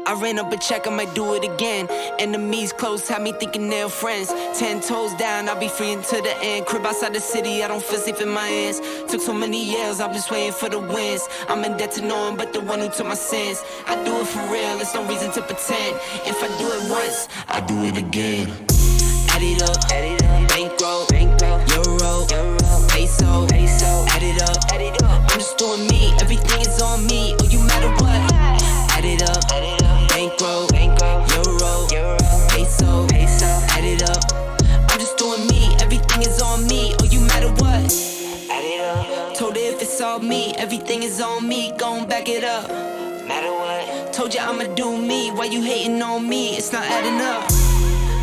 I ran up a check, I might do it again. Enemies close, had me thinking they're friends. 10 toes down, I'll be free until the end. Crib outside the city, I don't feel safe in my hands. Took so many years, I'm just waiting for the wins. I'm in debt to no one but the one who took my sins. I do it for real, there's no reason to pretend. If I do it once, I do it again. Add it up, bankroll, euro, peso, add it up. I'm just doing me, everything is on me. Oh, you matter what? Add it up, bankroll, euro, peso, add it up. I'm just doing me, everything is on me. Oh, you matter what? Add it up. Told her if it's all me, everything is on me. Gon' back it up. Matter what? Told you I'ma do me. Why you hating on me? It's not adding up.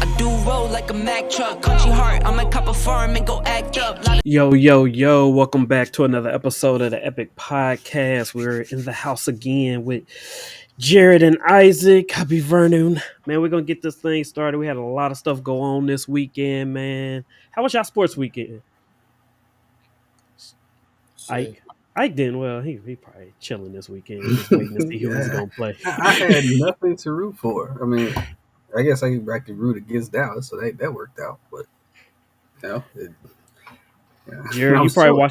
I do roll like a Mack truck. Country heart, I might cop a farm and go act up. Yo, welcome back to another episode of the Epic Podcast. We're in the house again with Jared and Isaac. Happy Vernon. Man, we're going to get this thing started. We had a lot of stuff go on this weekend, man. How was y'all sports weekend? Shit. Ike? Ike didn't. Well, he probably chilling this weekend, just waiting to see who he's Yeah, going to play. I had nothing to root for. I mean, I guess I could root against Dallas, so that worked out. But yeah, Jared, I was chilling.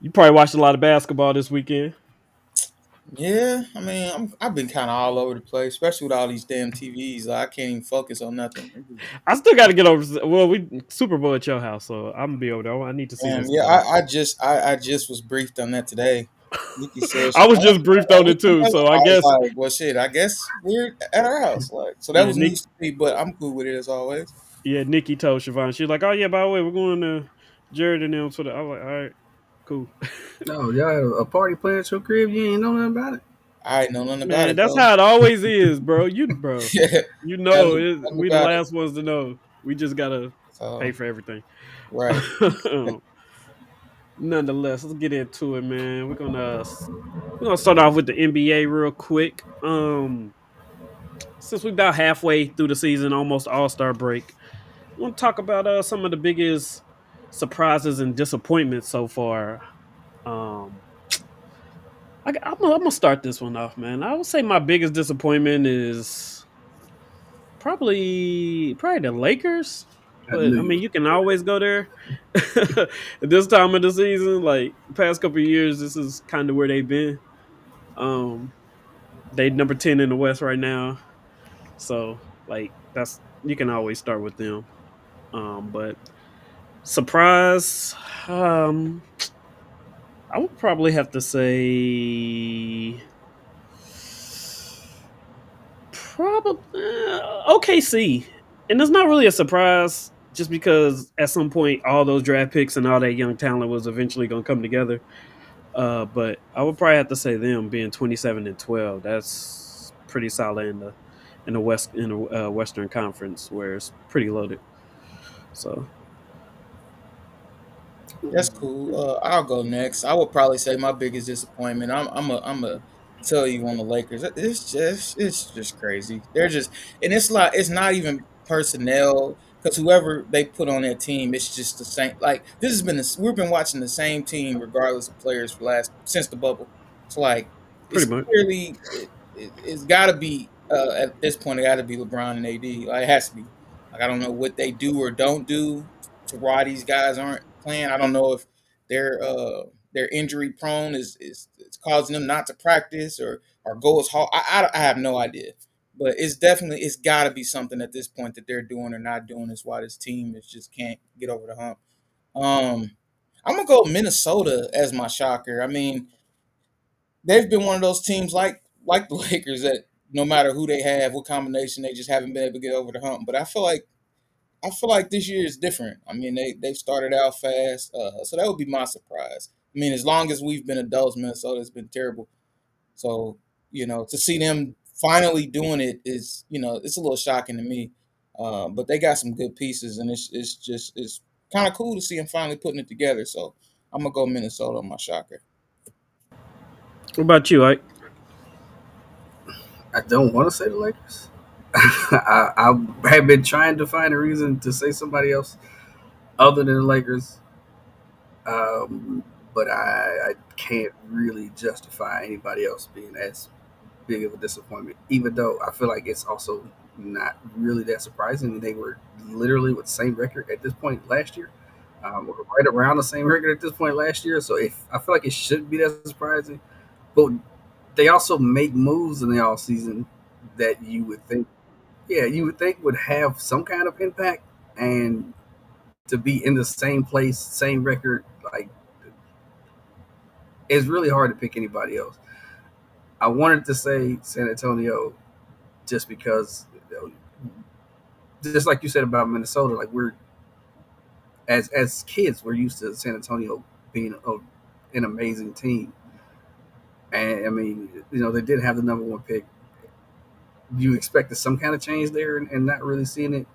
you probably watched a lot of basketball this weekend. Yeah, I mean, I've been kind of all over the place, especially with all these damn TVs. Like, I can't even focus on nothing. I still got to get over. Well, we Super Bowl at your house, so I'm gonna be over there. I need to see this Yeah, game. I just was briefed on that today. Nikki said, I was "Oh, just briefed on what it you too, know?" so I I was guess like, "Well, shit, I guess we're at our house." Like, so that yeah, was news to me, but I'm cool with it as always. Nikki told Siobhan. She's like, "Oh yeah, by the way, we're going to Jared and them." So I was like, "All right, cool." No, y'all had a party planned at your crib. You ain't know nothing about it. I ain't know nothing about Man, it that's though. how it always is, bro. Yeah, You I know, knew nothing we the about it. last ones to know. We just gotta pay So, for everything. right. Nonetheless, let's get into it, man. We're gonna start off with the NBA real quick. Since we're about halfway through the season, almost All Star break, I want to talk about some of the biggest surprises and disappointments so far. Um, I'm gonna start this one off, man. I would say my biggest disappointment is probably the Lakers. I But I knew. mean, you can always go there. At this time of the season, like the past couple of years, this is kind of where they've been. Um, they number 10 in the West right now, so like that's you can always start with them. But surprise, um, I would probably have to say probably OKC, and it's not really a surprise just because at some point all those draft picks and all that young talent was eventually going to come together. But I would probably have to say them being 27-12. That's pretty solid in the Western Conference where it's pretty loaded. So That's cool. I'll go next. I would probably say my biggest disappointment. I'm a tell you on the Lakers. It's just crazy. They're just and it's like it's not even personnel because whoever they put on their team, it's just the same. Like this has been we've been watching the same team regardless of players for last since the bubble. It's like pretty it's much clearly it's got to be at this point it got to be LeBron and AD. Like it has to be. Like I don't know what they do or don't do to why these guys aren't playing. I don't know if they're injury prone is causing them not to practice or go as hard. I have no idea, but it's got to be something at this point that they're doing or not doing is why this team is just can't get over the hump. Um, I'm gonna go Minnesota as my shocker. I mean, they've been one of those teams like the Lakers that no matter who they have, what combination, they just haven't been able to get over the hump. But I feel like this year is different. I mean, they started out fast, so that would be my surprise. I mean, as long as we've been adults, Minnesota's been terrible. So to see them finally doing it is it's a little shocking to me. But they got some good pieces, and it's kind of cool to see them finally putting it together. So I'm gonna go Minnesota on my shocker. what about you, Ike? I don't want to say the Lakers. I have been trying to find a reason to say somebody else other than the Lakers, but I can't really justify anybody else being as big of a disappointment. Even though I feel like it's also not really that surprising. They were literally with the same record at this point last year, right around the same record at this point last year. So if I feel like it shouldn't be that surprising, but they also make moves in the off season that you would think, yeah, you would think would have some kind of impact, and to be in the same place, same record, like it's really hard to pick anybody else. I wanted to say San Antonio just because, just like you said about Minnesota, like we're as kids, we're used to San Antonio being an amazing team, and I mean, they did have the number one pick. You expected some kind of change there, and not really seeing it,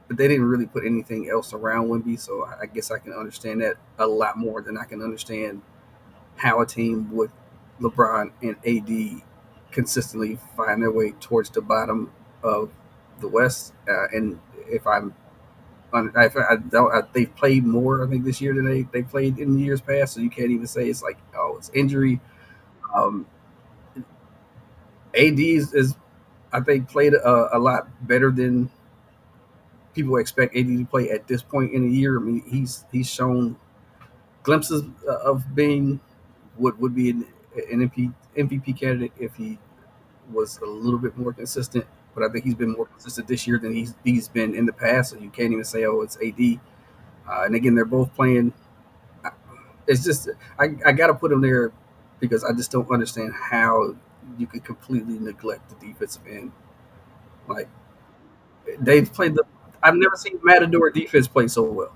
but they didn't really put anything else around Wimby, so I guess I can understand that a lot more than I can understand how a team with LeBron and AD consistently find their way towards the bottom of the West. And if I'm, I don't, they've played more I think this year than they played in years past. So you can't even say it's like, oh, it's injury. Um, AD is I think played a lot better than people expect AD to play at this point in the year. I mean, he's shown glimpses of being what would be an MVP candidate if he was a little bit more consistent. But I think he's been more consistent this year than he's been in the past. So you can't even say, oh, it's AD. And again, they're both playing. It's just I got to put him there because I just don't understand how you could completely neglect the defensive end. Like they've played the. I've never seen Matador defense play so well.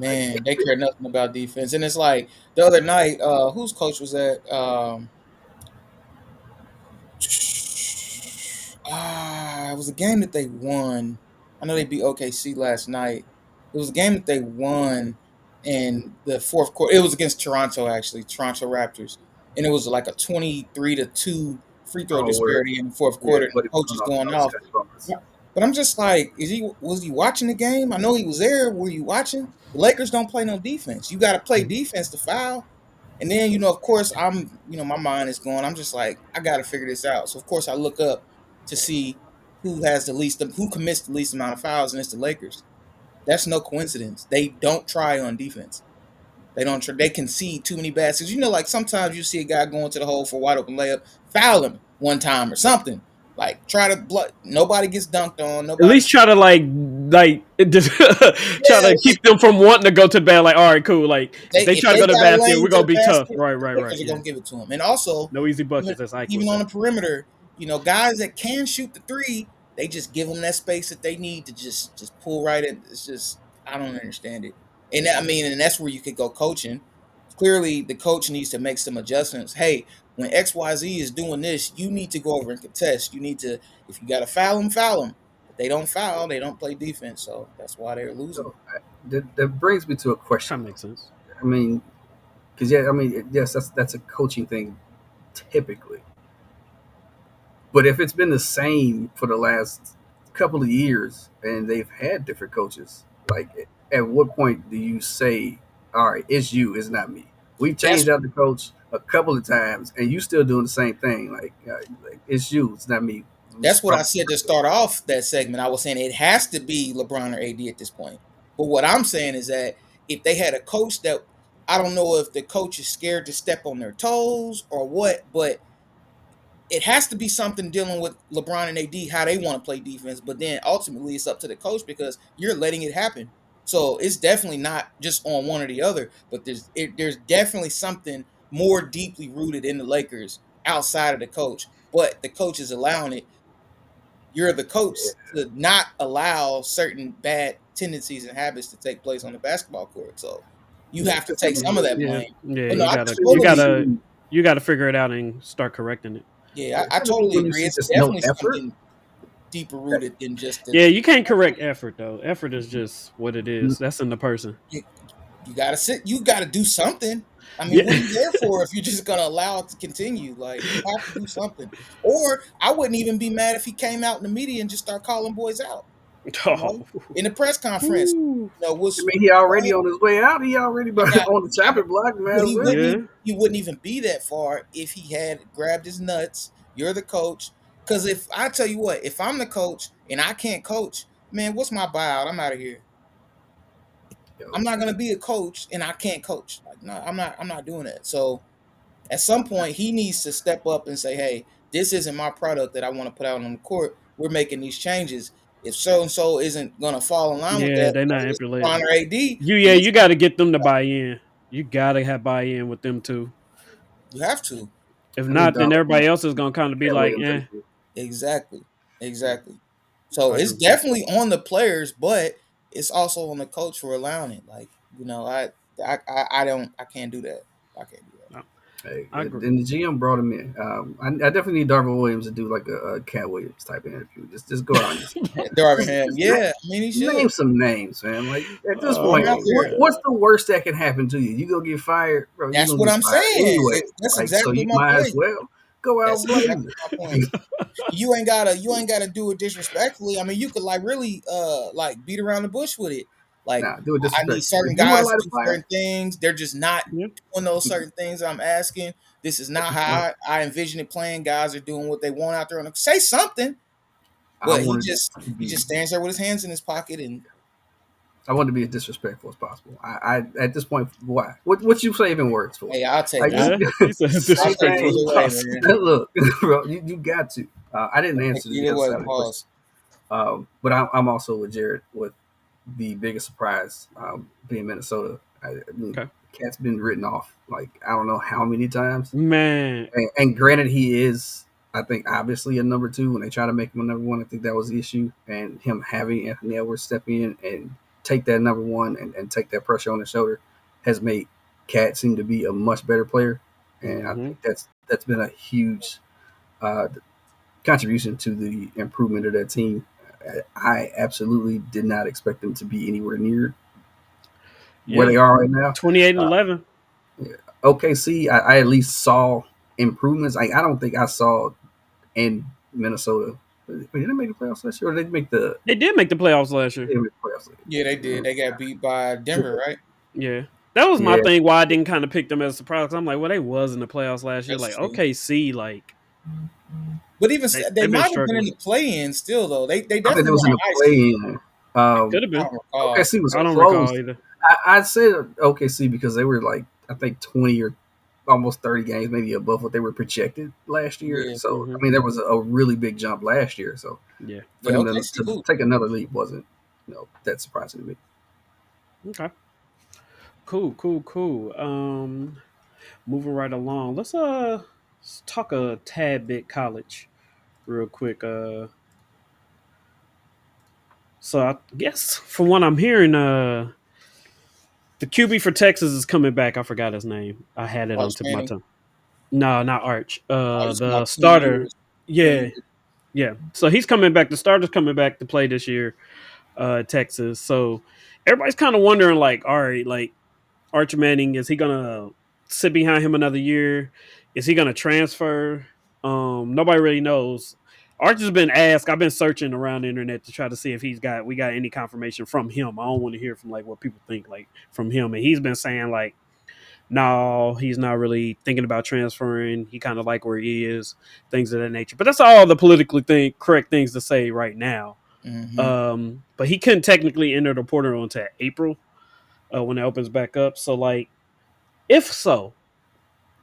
Like Man, they care nothing about defense. And it's like the other night, whose coach was that? It was a game that they won. I know they beat OKC last night. It was a game that they won in the fourth quarter. It was against Toronto, actually, Toronto Raptors, and it was like a 23-2 free throw oh, where disparity in the fourth yeah, quarter, and the Buddy was coach going is off going about off. Scotty Barnes. But I'm just like, was he watching the game? I know he was there. Were you watching? The Lakers don't play no defense. You got to play defense to foul. And then, of course, my mind is going. I'm just like, I got to figure this out. So of course, I look up to see who commits the least amount of fouls, and it's the Lakers. That's no coincidence. They don't try on defense. They don't. They concede too many baskets. Like sometimes you see a guy going to the hole for a wide open layup, foul him one time or something. Like try to blood. Nobody gets dunked on. At Nobody. least try to like just try Yeah, to keep them from wanting to go to the bed. Like, all right, cool. Like if they if try to they go to the got a basket, we're lane to gonna the be tough. basket, Right, the right, right. Lakers are Yeah. gonna give it to them. And also, No easy even buckets, as Ike would even on say. the perimeter, guys that can shoot the three, they just give them that space that they need to just pull right in. It's just I don't understand it. And I mean, and that's where you could go coaching. Clearly, the coach needs to make some adjustments. Hey, when XYZ is doing this, you need to go over and contest. You need to, if you got to foul them, foul them. But they don't foul, they don't play defense. So that's why they're losing. So that brings me to a That question. makes sense. I mean, because yeah, I mean, yes, that's a coaching thing typically. But if it's been the same for the last couple of years and they've had different coaches, like at what point do you say, "All right, it's you, it's not me"? We've That's changed out the coach a couple of times, and you still doing the same thing. Like it's you, it's not me. That's what I said to start off that segment. I was saying it has to be LeBron or AD at this point. But what I'm saying is that if they had a coach that I don't know if the coach is scared to step on their toes or what, but it has to be something dealing with LeBron and AD how they want to play defense. But then ultimately it's up to the coach because you're letting it happen. So it's definitely not just on one or the other, but there's definitely something more deeply rooted in the Lakers outside of the coach. But the coach is allowing it. You're the coach to not allow certain bad tendencies and habits to take place on the basketball court. So you have to I take some of mean, that Yeah, blame. yeah. But no, You I gotta, you totally, gotta, you gotta figure it out and start correcting it. yeah, I typically totally when you agree. see It's just no definitely effort, something deeper that, rooted than just the Yeah, you can't correct effort though. Effort is just what it is. That's in the person. you, you gotta sit. You gotta do something. I mean, Yeah. what are you there for if you're just gonna allow it to continue? Like you have to do something. Or I wouldn't even be mad if he came out in the media and just start calling boys out. Oh. In the press conference. Ooh. I What's mean, he already on his way out. He already I got, on the I got chopping block, but man. Well, Yeah. he wouldn't even be that far if he had grabbed his nuts, You're the coach. Because if I tell you what, if I'm the coach and I can't coach, man, what's my buyout? I'm out of here. I'm Yo, not gonna be a coach and I can't coach. Like, no, I'm not. I'm not doing that. So at some point, he needs to step up and say, "Hey, this isn't my product that I want to put out on the court. We're making these changes. If so and so isn't gonna fall in line with Yeah, that, they're not whether it's implementing. LeBron or AD, You we yeah, need you got to get them to buy in. You got to have buy in with them too. you have to If I need not, then Donovan everybody else is gonna kind of be Cat like, Williams in eh. here. exactly, Yeah, exactly. So I it's agree with you. definitely on the players, but it's also on the coach for allowing it. Like I can't do that. I can't do that. No, Hey, I agree. and the GM brought him in. I definitely need Darvin Williams to do like a Cat Williams type interview. Just go out and Darvin just, Ham, just yeah, I mean he should name some names, man. Like at this put point, him out Oh there. what's god. the worst that can happen to you? You gonna get fired, bro. You That's gonna what get I'm fired saying. anyway. That's Like so, exactly you my might as point. well go That's out exactly blazing. my point. You ain't gotta do it disrespectfully. I mean, you could like really like beat around the bush with it. Like Nah, do it I need disrespectful. certain If you want to guys light to a do fire, certain things. They're just not Yeah. doing those certain things that I'm asking. This is at not this how point, I envision it playing. Guys are doing what they want out there. And say something, I but wanted to he be just stands there with his hands in his pocket and I want to be as disrespectful as possible. I at this point, why? What you saving words for? hey, I'll take Like I'll, Yeah. He said as I'll take it disrespectful as either way, possible. man. look, bro, you got to. I didn't I'll take answer it the either other way. side of the question, Pause. but I'm also with Jared with the biggest surprise being Minnesota. I mean, Okay. Cat's been written off like I don't know how many times, Man. and granted, he is. I think obviously a number two when they try to make him a number one. I think that was the issue, and him having Anthony Edwards step in and take that number one and take that pressure on his shoulder has made Cat seem to be a much better player, and I Hmm. think that's been a huge uh, contribution to the improvement of that team. I absolutely did not expect them to be anywhere near where Yeah. they are right now. 28 and Uh, 11. OKC, I at least saw improvements. I don't think I saw in Minnesota. Wait, did they make the playoffs last year, or did they make the? They did make the playoffs last year. They didn't make the playoffs. Yeah, they did. They got beat by Denver, right? Yeah. That was my Yeah, thing why I didn't kind of pick them as a surprise. 'Cause I'm like, well, they was in the playoffs last year. That's Like, true. OKC, like, But even they they've been might have been in struggling. the play-in still though. They I think definitely it was were in an the ice team. play-in. Could have I been. don't recall. OKC was I don't recall close. either. I'd say OKC because they were like I think 20 or almost 30 games, maybe above what they were projected last year. Yeah, So Hmm. I mean, there was a really big jump last year. So Yeah. for yeah. them Okay, see to who? take another leap wasn't that surprising to me. Okay. Cool, cool, cool. Moving right along. Let's talk a tad bit college real quick. So I guess from what I'm hearing, the QB for Texas is coming back. I forgot his name. I had it on Arch tip of my Manning. tongue. No, not Arch. I was The about 2 years. starter. 2 years. Yeah, yeah. So he's coming back. The starter's coming back to play this year, Texas. So everybody's kind of wondering, like, all right, like Arch Manning, is he gonna sit behind him another year? Is he gonna transfer? Nobody really knows. Arch has been asked. I've been searching around the internet to try to see if we got any confirmation from him. I don't want to hear from like what people think like from him. And he's been saying like, no, he's not really thinking about transferring. He kind of like where he is, things of that nature. But that's all the politically correct things to say right now. Hmm. But he couldn't technically enter the portal until April when it opens back up. So like, if so,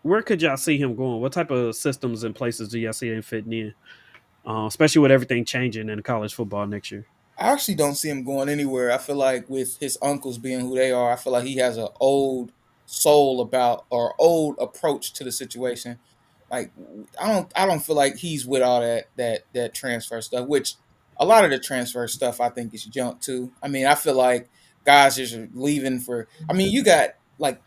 where could y'all see him going? What type of systems and places do y'all see him fitting in? Especially with everything changing in college football next year. I actually don't see him going anywhere. I feel like with his uncles being who they are, I feel like he has an old soul about or old approach to the situation. Like I don't feel like he's with all that transfer stuff, which a lot of the transfer stuff I think is junk too. I mean, I feel like guys just are leaving for I mean, you got like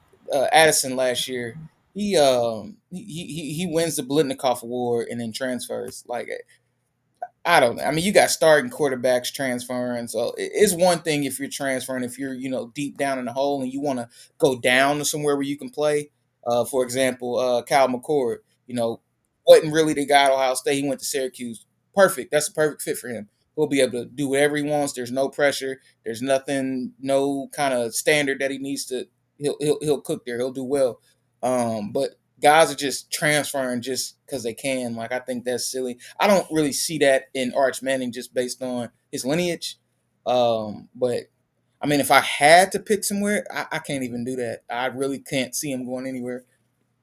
Addison last year. He wins the Blitnikoff Award and then transfers. Like I don't know. I mean, you got starting quarterbacks transferring. So it's one thing if you're transferring, if you're, deep down in the hole and you want to go down to somewhere where you can play. For example, Cal McCord, wasn't really the guy at Ohio State. He went to Syracuse. Perfect. That's a perfect fit for him. He'll be able to do whatever he wants. There's no pressure. There's nothing, no kind of standard that he needs to. He'll cook there. He'll do well. But guys are just transferring just because they can. Like I think that's silly. I don't really see that in Arch Manning just based on his lineage. But I mean, if I had to pick somewhere, I can't even do that. I really can't see him going anywhere.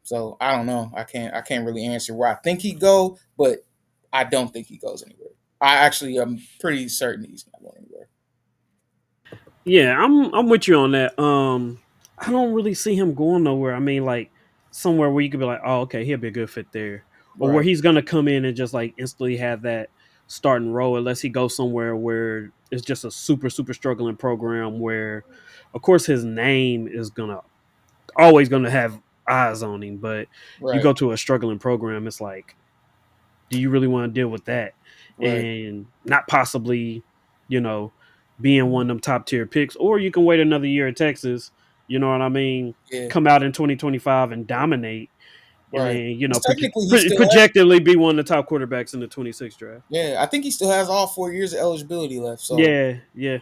So I don't know. I can't really answer where I think he'd go, but I don't think he goes anywhere. I actually am pretty certain he's not going anywhere. Yeah, I'm with you on that. I don't really see him going nowhere. I mean, like somewhere where you could be like, oh, okay, he'll be a good fit there, or where Right. he's gonna come in and just like instantly have that starting role, unless he goes somewhere where it's just a super struggling program where, of course, his name is gonna always gonna have eyes on him. But you Right. go to a struggling program, it's like, do you really want to deal with that Right. and not possibly, you know, being one of them top tier picks, or you can wait another year at Texas, you know what I mean? Yeah. Come out in 2025 and dominate, and Right. then Because technically he still has. projectedly be one of the top quarterbacks in the 26th draft. Yeah, I think he still has all 4 years of eligibility left. So Yeah, yeah.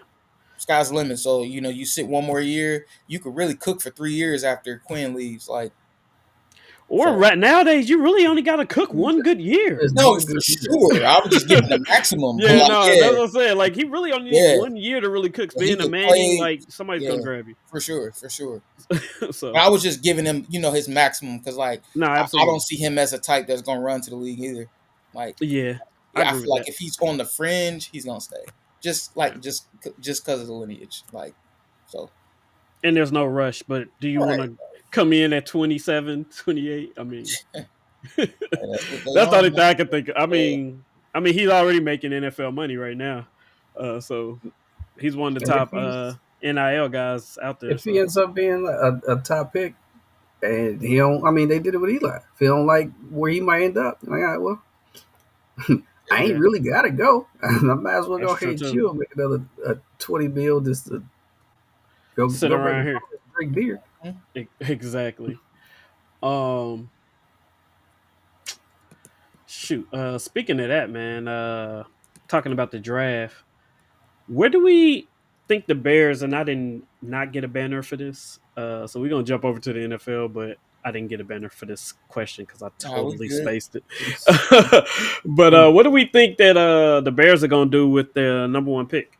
sky's the limit. So you sit one more year, you could really cook for 3 years after Quinn leaves. Like Or so. right nowadays, you really only got to cook one good year. There's No, one for good year. sure. I was just giving the maximum, but Yeah, like, no, yeah, that's what I'm saying. Like, he really only need yeah, 1 year to really cook. he Being a could Manning, play. like somebody's Yeah, gonna grab you. for sure, for sure. But So, I was just giving him, his maximum because, like, no, I don't absolutely. see him as a type that's gonna run to the league either. Like, Yeah, I yeah, I agree feel with like that. if he's on the fringe, he's gonna stay. Just Yeah. like just because of the lineage, like, so And there's no rush. But do you want right. to come in at 27, 28? I mean, that's And that's what they the on, only thing man. I can think of. Yeah, I mean, he's already making NFL money right now. So he's one of the And top NIL guys out there. if he So ends up being a top pick, and he don't, I mean, they did it with Eli. If he don't like where he might end up, like, all right, well, I ain't yeah, really gotta go. I might as well go that's ahead true and too. chill, make another 20 bill just to Sit go back to around here. drink beer. Exactly. Um, shoot. Speaking of that, man. Talking about the draft. Where do we think the Bears? And I didn't not get a banner for this. So we're gonna jump over to the NFL, but I didn't get a banner for this question because I nah, we totally good. spaced it. It's, But what do we think that the Bears are gonna do with the number one pick?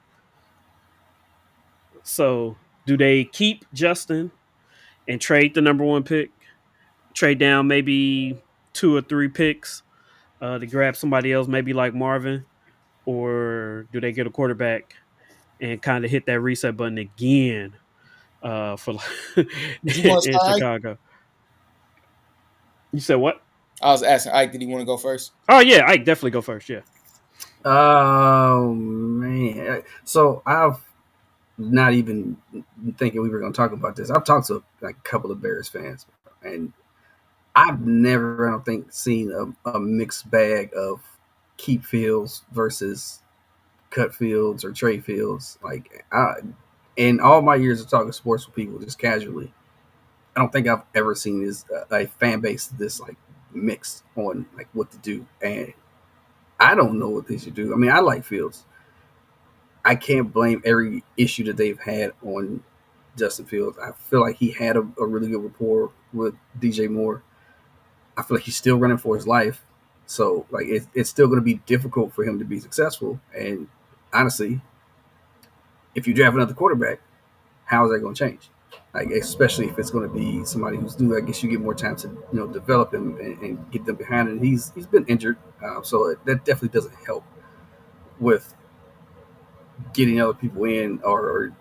So do they keep Justin and trade the number one pick? Trade down maybe two or three picks to grab somebody else, maybe like Marvin, or do they get a quarterback and kind of hit that reset button again for Did you want to in start? Ike? Chicago? You said what? I was asking Ike, did he want to go first? Oh yeah, I definitely go first. Yeah, oh man, so I've not even thinking we were going to talk about this. I've talked to like a couple of Bears fans, and I've never, I don't think, seen a mixed bag of keep fields versus cut fields or trade fields. Like, in all my years of talking sports with people, just casually, I don't think I've ever seen this a fan base this like mixed on like what to do, and I don't know what they should do. I mean, I like Fields. I can't blame every issue that they've had on Justin Fields. I feel like he had a really good rapport with DJ Moore. I feel like he's still running for his life. So like it's still going to be difficult for him to be successful. And honestly, if you draft another quarterback, how is that going to change? Like especially if it's going to be somebody who's new, I guess you get more time to develop him and get them behind. And he's been injured, so that definitely doesn't help with getting other people in or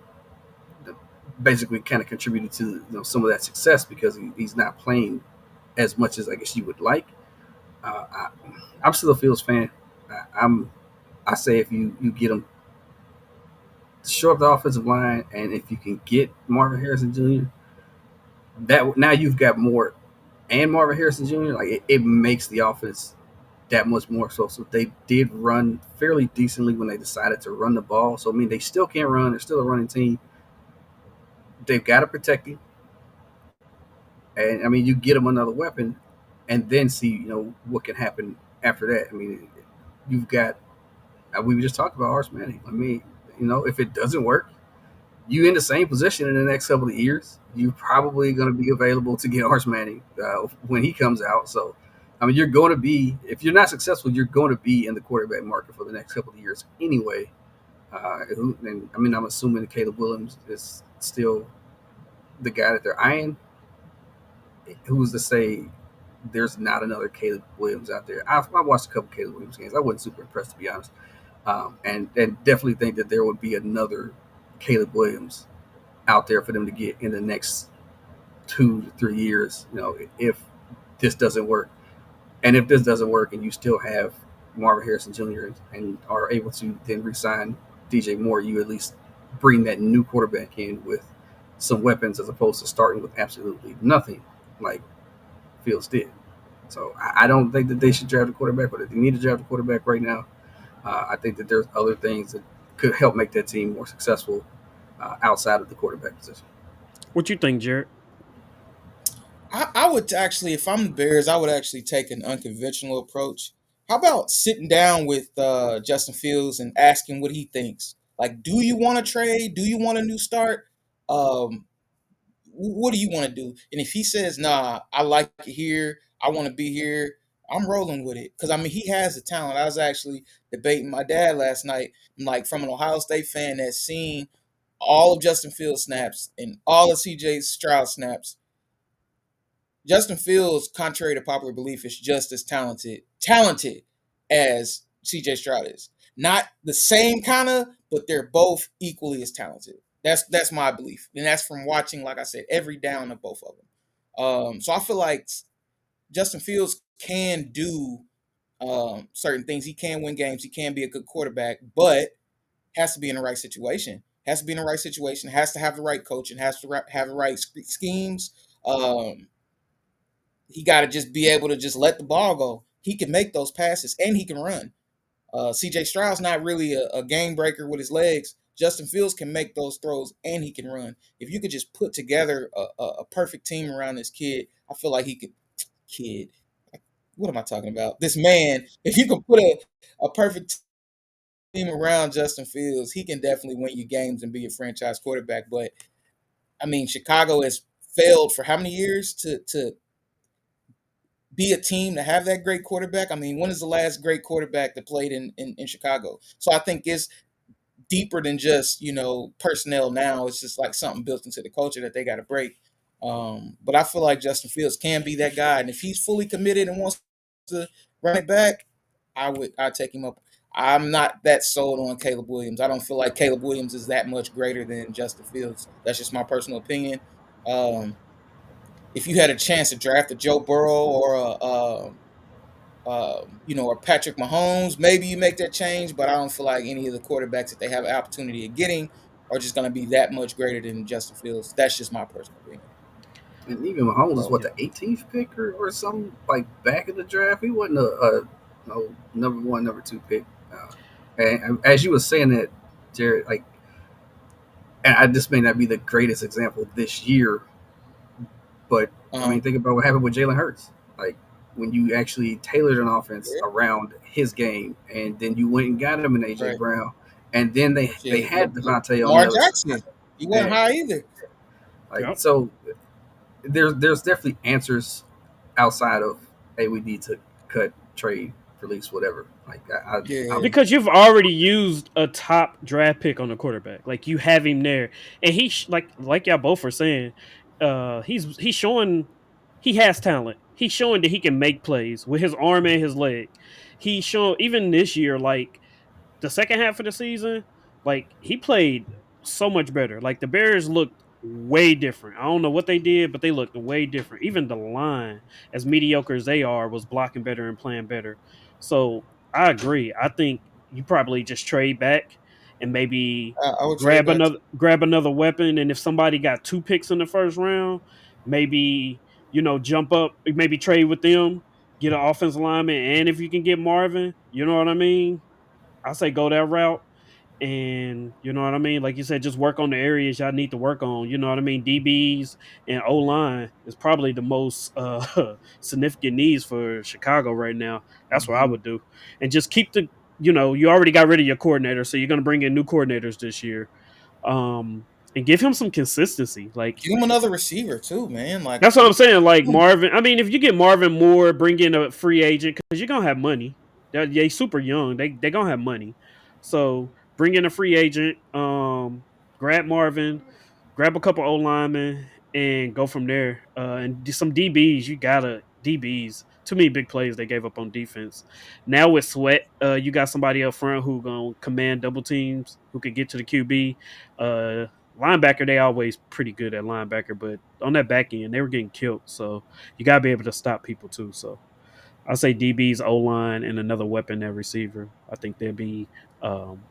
basically kind of contributed to some of that success because he's not playing as much as I guess you would like. I, I'm still a Fields fan. I'm I say if you get him short up the offensive line, and if you can get Marvin Harrison Jr., that now you've got more and Marvin Harrison Jr. Like it makes the offense that much more so. So they did run fairly decently when they decided to run the ball. So I mean they still can't run. They're still a running team. They've got to protect him, and I mean you get him another weapon, and then see what can happen after that. I mean you've got we just talked about Arch Manning. I mean if it doesn't work, you in the same position in the next couple of years. You're probably going to be available to get Arch Manning when he comes out. So, I mean, you're going to be, if you're not successful, you're going to be in the quarterback market for the next couple of years anyway. And I mean, I'm assuming that Caleb Williams is still the guy that they're eyeing. Who's to say there's not another Caleb Williams out there? I watched a couple Caleb Williams games. I wasn't super impressed, to be honest. And definitely think that there would be another Caleb Williams out there for them to get in the next 2 to 3 years. If this doesn't work, and if this doesn't work, and you still have Marvin Harrison Jr. and are able to then resign DJ Moore, you at least bring that new quarterback in with some weapons as opposed to starting with absolutely nothing like Fields did. So I don't think that they should draft a quarterback, but if they need to draft a quarterback right now, I think that there's other things that could help make that team more successful outside of the quarterback position. What you think, Jared? I would actually, if I'm the Bears, I would actually take an unconventional approach. How about sitting down with Justin Fields and asking what he thinks? Like, do you want to trade? Do you want a new start? Um, what do you want to do? And if he says, nah, I like it here, I want to be here, I'm rolling with it. Because, I mean, he has the talent. I was actually debating my dad last night, like, from an Ohio State fan that's seen all of Justin Fields snaps and all of CJ Stroud snaps. Justin Fields, contrary to popular belief, is just as talented as CJ Stroud is. Not the same kind of, but they're both equally as talented. That's my belief, and that's from watching, like I said, every down of both of them. So I feel like Justin Fields can do certain things. He can win games. He can be a good quarterback, but has to be in the right situation. Has to be in the right situation. Has to have the right coach and has to have the right schemes. He got to just be able to just let the ball go. He can make those passes and he can run. CJ Stroud's not really a game breaker with his legs. Justin Fields can make those throws and he can run. If you could just put together a perfect team around this kid, I feel like he could. Kid, what am I talking about? This man, if you could put a perfect team around Justin Fields, he can definitely win you games and be a franchise quarterback. But I mean, Chicago has failed for how many years to be a team to have that great quarterback. I mean, when is the last great quarterback that played in Chicago? So I think it's deeper than just, personnel now. It's just like something built into the culture that they got to break. But I feel like Justin Fields can be that guy. And if he's fully committed and wants to run it back, I'd take him up. I'm not that sold on Caleb Williams. I don't feel like Caleb Williams is that much greater than Justin Fields. That's just my personal opinion. If you had a chance to draft a Joe Burrow or or Patrick Mahomes, maybe you make that change. But I don't feel like any of the quarterbacks that they have an opportunity of getting are just going to be that much greater than Justin Fields. That's just my personal opinion. And even Mahomes is So what, the 18th pick or something like back in the draft. He wasn't a no number one, number two pick. And as you were saying that, Jared, like, and this may not be the greatest example this year, but I uh, mean, think about what happened with Jalen Hurts. Like, when you actually tailored an offense yeah, around his game, and then you went and got him an AJ right. Brown, and then they Shit, had Devontae on the Lamar other side. Jackson, he wasn't And high either. like, Yep. so there's definitely answers outside of, hey, we need to cut, trade, release, whatever. Like, Yeah, I'm Because you've already used a top draft pick on the quarterback, like you have him there, and like y'all both are saying, he's showing he has talent. He's showing that he can make plays with his arm and his leg. He's shown even this year, like the second half of the season, like he played so much better. Like the Bears looked way different. I don't know what they did, but they looked way different. Even the line, as mediocre as they are, was blocking better and playing better. So I agree. I think you probably just trade back and maybe I would trade back. grab another weapon. And if somebody got two picks in the first round, maybe jump up, maybe trade with them, get an offensive lineman, and if you can get Marvin, you know what I mean. I say go that route. And you know what I mean? Like you said, just work on the areas y'all need to work on. You know what I mean? DBs and O line is probably the most significant needs for Chicago right now. That's what I Mm-hmm. would do. And just keep you already got rid of your coordinator, so you're gonna bring in new coordinators this year. Um and give him some consistency. Like Give him another receiver too, man. Like, that's what I'm saying. Like Marvin, I mean, if you get Marvin Moore, bring in a free agent because you're gonna have money. They super young. They gonna have money. So bring in a free agent. Grab Marvin, grab a couple O linemen, and go from there. And some DBs. You gotta DBs. Too many big plays they gave up on defense. Now with Sweat, you got somebody up front who gonna command double teams, who can get to the QB. Linebacker, they always pretty good at linebacker, but on that back end, they were getting killed. So you gotta be able to stop people too. So I say DB's O line and another weapon at receiver. I think they'll be um,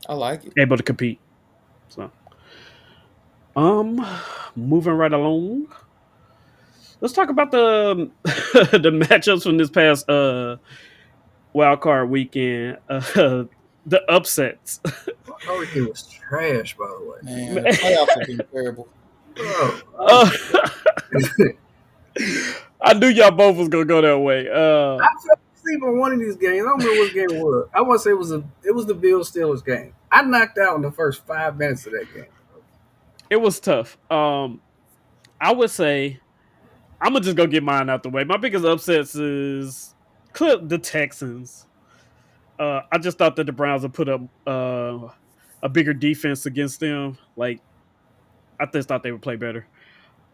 I like it. able to compete. So um, moving right along, let's talk about the the matchups from this past wild card weekend. The upsets. Our weekend was trash, by the way. Man, the playoffs have been terrible. Bro, uh, I knew y'all both was gonna go that way. I fell asleep on one of these games. I don't remember what game it was. I want to say it was the Bills Steelers game. I knocked out in the first 5 minutes of that game. It was tough. I would say I'm gonna just go get mine out the way. My biggest upsets is the Texans. I just thought that the Browns would put up a bigger defense against them. Like I just thought they would play better.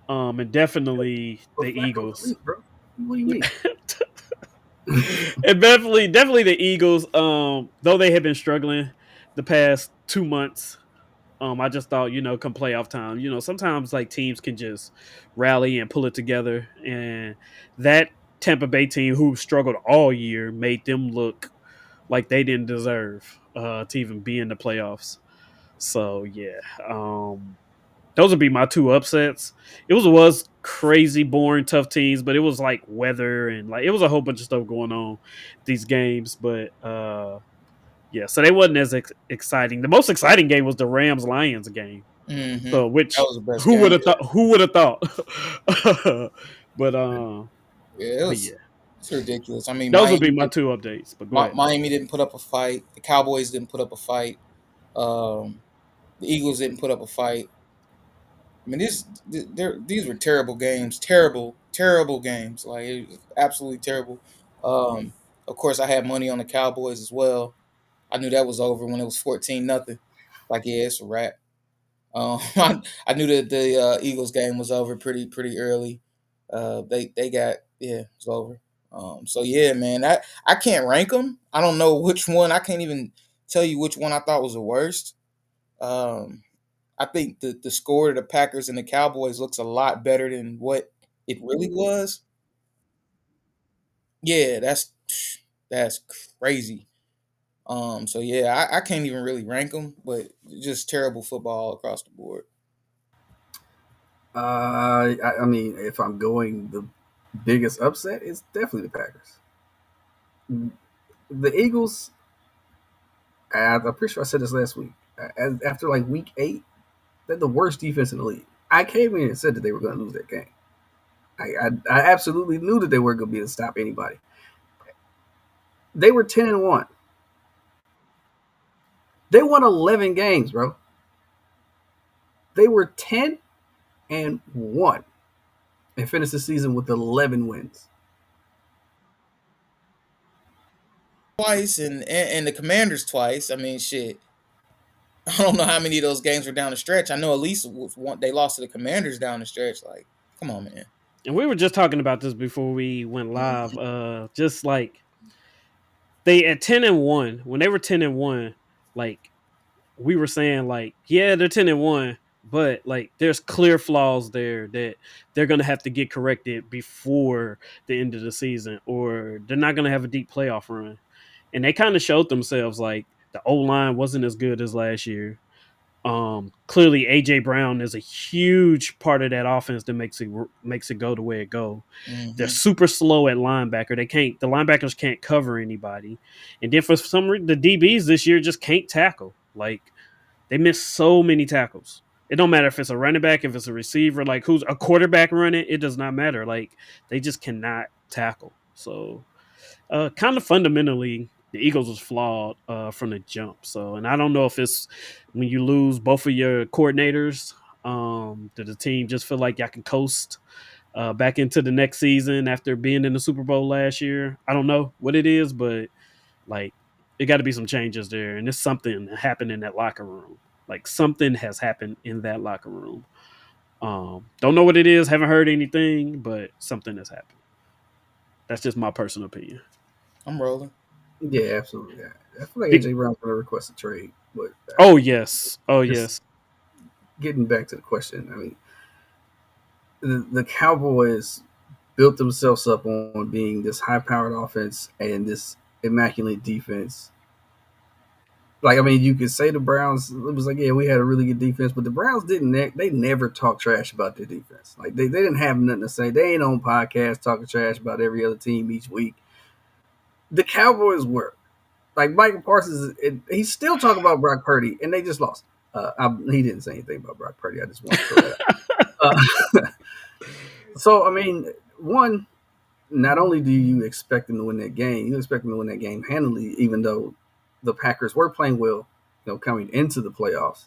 And definitely the But Flacco's Eagles. elite, bro. What do you mean? And definitely the Eagles. Though they have been struggling the past 2 months. I just thought, come playoff time, sometimes like teams can just rally and pull it together. And that Tampa Bay team who struggled all year made them look like they didn't deserve to even be in the playoffs. So yeah, those would be my two upsets. It was crazy, boring, tough teams, but it was like weather and like it was a whole bunch of stuff going on these games. But yeah, so they wasn't as exciting. The most exciting game was the Rams Lions game. Mm-hmm. So That which was the best who would game. have thought? Who would have thought? but Yeah, but yeah, it's ridiculous. I mean, those would be my two updates. But go ahead. Miami didn't put up a fight. The Cowboys didn't put up a fight. Um, the Eagles didn't put up a fight. I mean, these were terrible games. Terrible, terrible games. Like it was absolutely terrible. Um, of course, I had money on the Cowboys as well. I knew that was over when it was 14-0. Like, yeah, it's a wrap. I knew that the Eagles game was over pretty early. They got, yeah, it was over. So yeah, man, I can't rank them. I don't know which one. I can't even tell you which one I thought was the worst. Um, I think the score of the Packers and the Cowboys looks a lot better than what it really was. Yeah, that's crazy. So yeah, I can't even really rank them, but just terrible football across the board. I mean, if I'm going the biggest upset, it's definitely the Packers. The Eagles, I'm pretty sure I said this last week. After like week 8, they're the worst defense in the league. I came in and said that they were going to lose that game. I absolutely knew that they weren't going to be able to stop anybody. They were 10-1. They won 11 games, bro. They were 10-1 and finished the season with 11 wins. Twice and the Commanders twice. I mean, shit. I don't know how many of those games were down the stretch. I know at least one they lost to the Commanders down the stretch. Like, come on, man. And we were just talking about this before we went live. Mhm. Just like they at 10-1, when they were 10-1, like we were saying, like, yeah, they're 10-1, but like there's clear flaws there that they're gonna have to get corrected before the end of the season, or they're not gonna have a deep playoff run. And they kind of showed themselves like the O line wasn't as good as last year. Clearly AJ Brown is a huge part of that offense that makes it go the way it go. They're Mhm. super slow at linebacker. The linebackers can't cover anybody. And then for some reason the DBs this year just can't tackle. Like they miss so many tackles. It don't matter if it's a running back, if it's a receiver, like who's a quarterback running, it does not matter. Like they just cannot tackle. So kind of fundamentally the Eagles was flawed from the jump. So, and I don't know if it's when you lose both of your coordinators, did the team just feel like y'all can coast back into the next season after being in the Super Bowl last year? I don't know what it is, but like it got to be some changes there, and it's something that happened in that locker room. Like something has happened in that locker room. Don't know what it is. Haven't heard anything, but something has happened. That's just my personal opinion. I'm rolling. Yeah, absolutely. Yeah. I feel like Big. AJ Brown's going to request a trade, but Oh yes. Oh just yes. getting back to the question, I mean, the Cowboys built themselves up on being this high-powered offense and this immaculate defense. Like, I mean, you could say the Browns. It was like, yeah, we had a really good defense, but the Browns didn't. They never talk trash about their defense. Like, they didn't have nothing to say. They ain't on podcasts talking trash about every other team each week. The Cowboys were. Like Michael Parsons, he's still talking about Brock Purdy, and they just lost. He didn't say anything about Brock Purdy. I just want to throw that out. So, I mean, one, not only do you expect them to win that game, you expect them to win that game handily, even though the Packers were playing well, coming into the playoffs.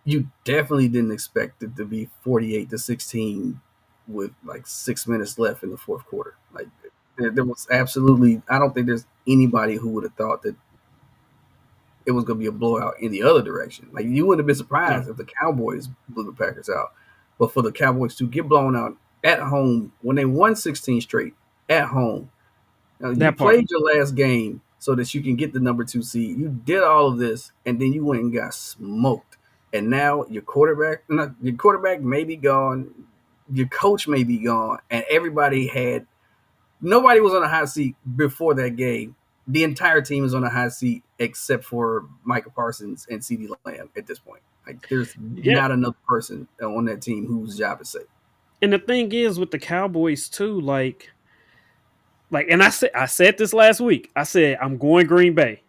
You definitely didn't expect it to be 48-16 with like 6 minutes left in the fourth quarter. Like there was absolutely, I don't think there's anybody who would have thought that it was going to be a blowout in the other direction. Like you wouldn't have been Yeah. surprised if the Cowboys blew the Packers out, but for the Cowboys to get blown out at home when they won 16 straight at home, now, you That part. played your last game so that you can get the number 2 seed. You did all of this, and then you went and got smoked. And now your quarterback may be gone, your coach may be gone, and nobody was on a hot seat before that game. The entire team is on a hot seat except for Michael Parsons and CeeDee Lamb at this point. Like there's Yeah. not another person on that team whose job is safe. And the thing is with the Cowboys too, and I said this last week. I said I'm going Green Bay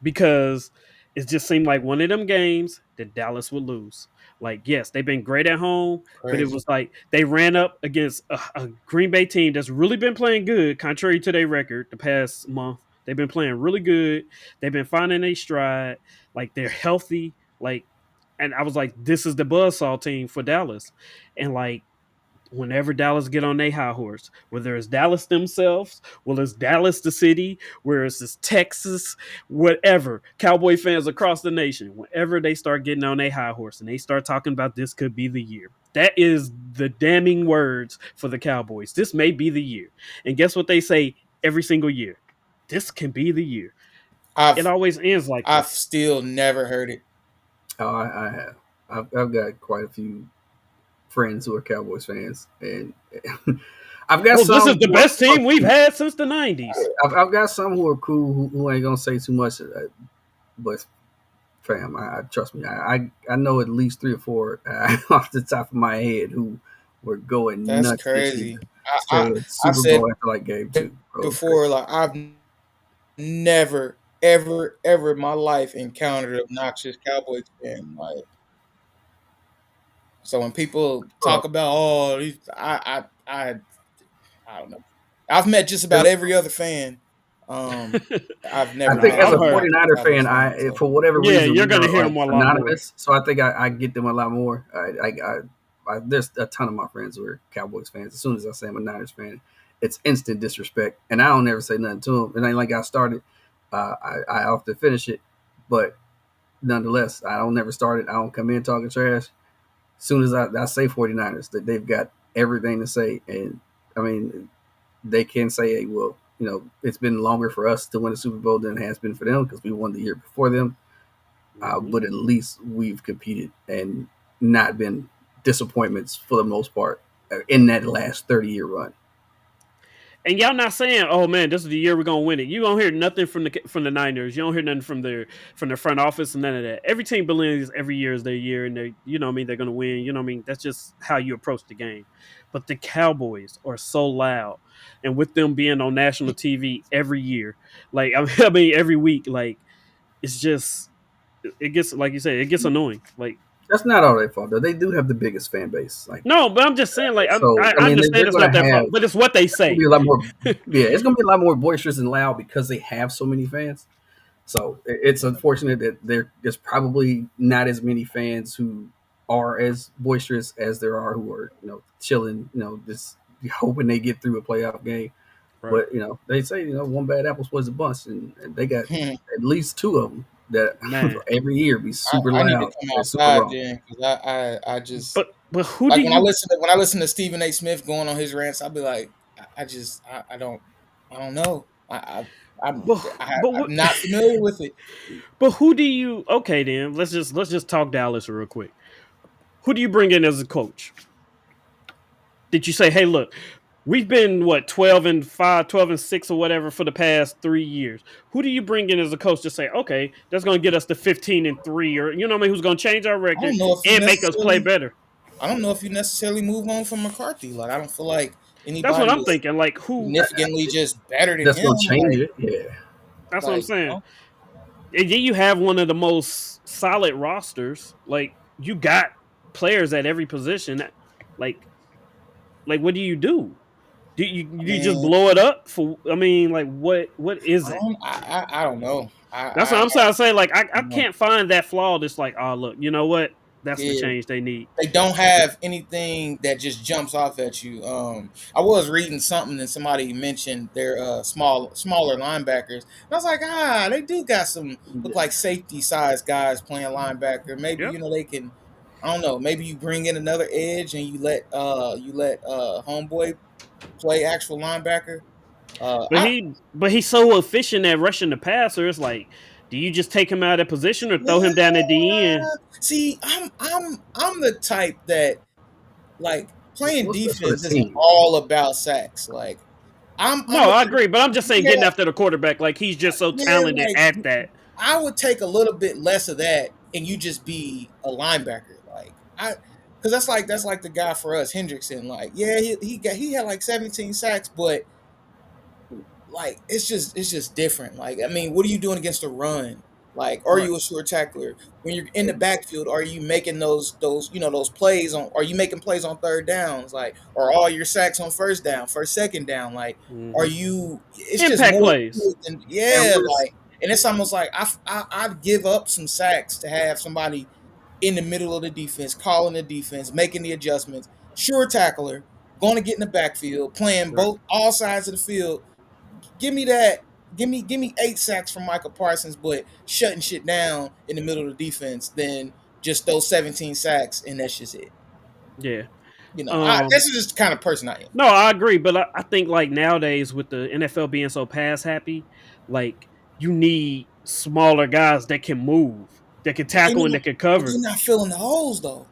because it just seemed like one of them games that Dallas would lose. Like, yes, they've been great at home, but it Crazy. was like they ran up against a Green Bay team that's really been playing good, contrary to their record the past month. They've been playing really good. They've been finding a stride. Like they're healthy. And I was like, this is the buzzsaw team for Dallas. And like whenever Dallas get on their high horse, whether it's Dallas themselves, whether it's Dallas the city, where it's Texas, whatever, Cowboy fans across the nation, whenever they start getting on their high horse and they start talking about this could be the year. That is the damning words for the Cowboys. This may be the year. And guess what they say every single year? This can be the year. It I've always ends like I've this. still never heard it. Oh, I have. I've got quite a few friends who are Cowboys fans, and I've got Oh, this is some the best team we've had since the 90s. I've got some who are cool who ain't gonna say too much, but fam, I trust me, I know at least 3 or 4 off the top of my head who were going That's nuts this crazy. season. I So I Super said Bowl after like game two, bro, it's crazy. before, like I've never, ever in my life encountered an obnoxious Cowboys fan. Like, so when people talk Well, about, oh, I don't know. I've met just about as- every other fan. Um, I've I never think met Nah, as I've a an heard. obnoxious 49er fan, Cowboys fan. So for whatever Yeah, reason, you're we gonna are hear like them a lot more. anonymous. So I think I get them a lot more. There's a ton of my friends who are Cowboys fans. As soon as I say I'm a Niners fan, it's instant disrespect, and I don't ever say nothing to them. It ain't like I started. I often finish it, but nonetheless, I don't never start it. I don't come in talking trash. As soon as I say 49ers, that they've got everything to say, and I mean they can say, hey, well, it's been longer for us to win a Super Bowl than it has been for them because we won the year before them. Mhm. But at least we've competed and not been disappointments for the most part in that last 30-year run. And y'all not saying, "Oh man, this is the year we're gonna win it." You don't hear nothing from the Niners. You don't hear nothing from the front office and none of that. Every team believes every year is their year, and what I mean, they're gonna win. You know what I mean? That's just how you approach the game. But the Cowboys are so loud, and with them being on national TV every year, like I mean every week, like it's just it gets like you say, it gets annoying. Like That's not all their fault though. They do have the biggest fan base. Like No, but I'm just saying, like, so, I I mean, understand they're it's going not to their have fault, but it's what they it's going to be say. a lot more. Yeah, it's going to be a lot more boisterous and loud because they have so many fans. So it's unfortunate that there's probably not as many fans who are as boisterous as there are who are chilling, just hoping they get through a playoff game. Right. But they say one bad apple spoils a bunch, and they got at least two of them that Man. every year be super I need to loud come and super outside wrong. then because I just But who do like you when I listen to Stephen A. Smith going on his rants, I'll be like, I don't know. but but I'm what not familiar with it. but who do you okay then, let's just talk Dallas real quick. Who do you bring in as a coach? Did you say, hey, look, we've been what 12-5, 12-6 or whatever for the past 3 years. Who do you bring in as a coach to say, okay, that's going to get us to 15-3, or you know what I mean? Who's going to change our I record don't know if you and make us play necessarily better? I don't know if you necessarily move on from McCarthy. Like I don't feel like That's what anybody I'm is thinking. Like who? significantly just better than That's him. going to change it. Yeah. That's what I'm Like you saying. know, And then you have one of the most solid rosters. Like you got players at every position. Like like what do you do? I Do you just mean, blow it up for? I mean, like what is it? I don't know. That's what I'm saying. I say like I You know, can't find that flaw. That's like, oh look, you know what? That's the yeah. change they need. They don't have anything that just jumps off at you. I was reading something and somebody mentioned their smaller linebackers. And I was like, they do got some look Yeah. like safety size guys playing linebacker. Maybe Yep. they can. I don't know. Maybe you bring in another edge and you let homeboy play actual linebacker. I But he's so efficient at rushing the passer. It's like, do you just take him out of position or throw him down at the end? see. I'm the type that like playing What's best for the defense isn't team? all about sacks. Like I'm No, a I agree, but I'm just saying, yeah, getting after the quarterback, like he's just so yeah, talented like at that. I would take a little bit less of that and you just be a linebacker. Like because that's like the guy for us, Hendrickson. Like, yeah, he had like 17 sacks, but like it's just different. Like, I mean, what are you doing against the run? Like, are Right. you a short tackler? When you're in the backfield, are you making those plays on? Are you making plays on third downs? Like, are all your sacks on first down, first second down? Like, are Hmm. you? It's just Impact more to plays. it than And yeah. we're Like, and it's almost like I'd give up some sacks to have somebody in the middle of the defense, calling the defense, making the adjustments, sure tackler, going to get in the backfield, playing Right. both all sides of the field. Give me that. Give me 8 sacks from Michael Parsons, but shutting shit down in the middle of the defense, then just those 17 sacks, and that's just it. Yeah. This is just the kind of person I am. No, I agree, but I think like nowadays with the NFL being so pass happy, like you need smaller guys that can move, that can But they tackle, and not, that can but cover. they not filling the holes though.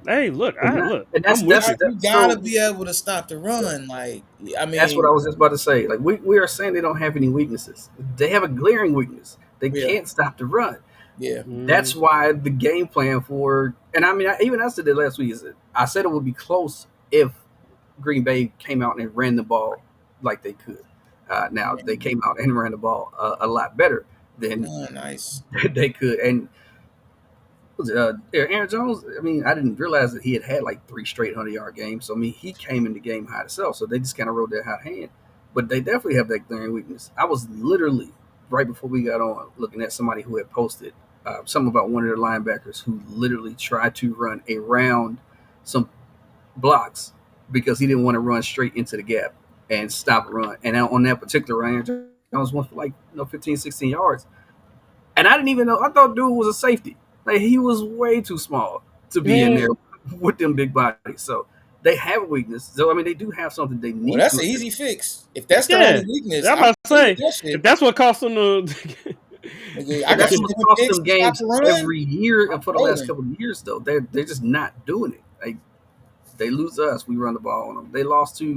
Hey, look, and and that's I'm with that's you. You that, gotta so be able to stop the run. Like, I that's what I mean, was just about to say. Like we are saying they don't have any weaknesses. They have a glaring weakness. They yeah, can't stop the run. yeah. Hmm. That's why the game plan for, and I mean, even I said it last week. Is that I said it would be close if Green Bay came out and ran the ball like they could. Now they came out and ran the ball a lot better than Oh, nice. they could. And was it, Aaron Jones? I mean, I didn't realize that he had like 3 straight 100-yard games. So I mean, he came in the game hot himself. So they just kind of rode that hot hand. But they definitely have that glaring weakness. I was literally right before we got on looking at somebody who had posted something about one of their linebackers who literally tried to run around some blocks because he didn't want to run straight into the gap and stop a run. And on that particular run, Aaron Jones went for like 15, 16 yards. And I didn't even know. I thought dude was a safety. Like he was way too small to be in there Man, with them big bodies. So they have a weakness. So I mean, they do have something they Well, need that's to an address. easy fix. If that's their only yeah, weakness, I'm I'm about to cool with say that if shit. that's what cost them the. Nigga, I But got that's some what's different cost picks them to stop games the run. every year, I'm and for the last rolling. couple of years though, they're just not doing it. Like they lose us, we run the ball on them. They lost to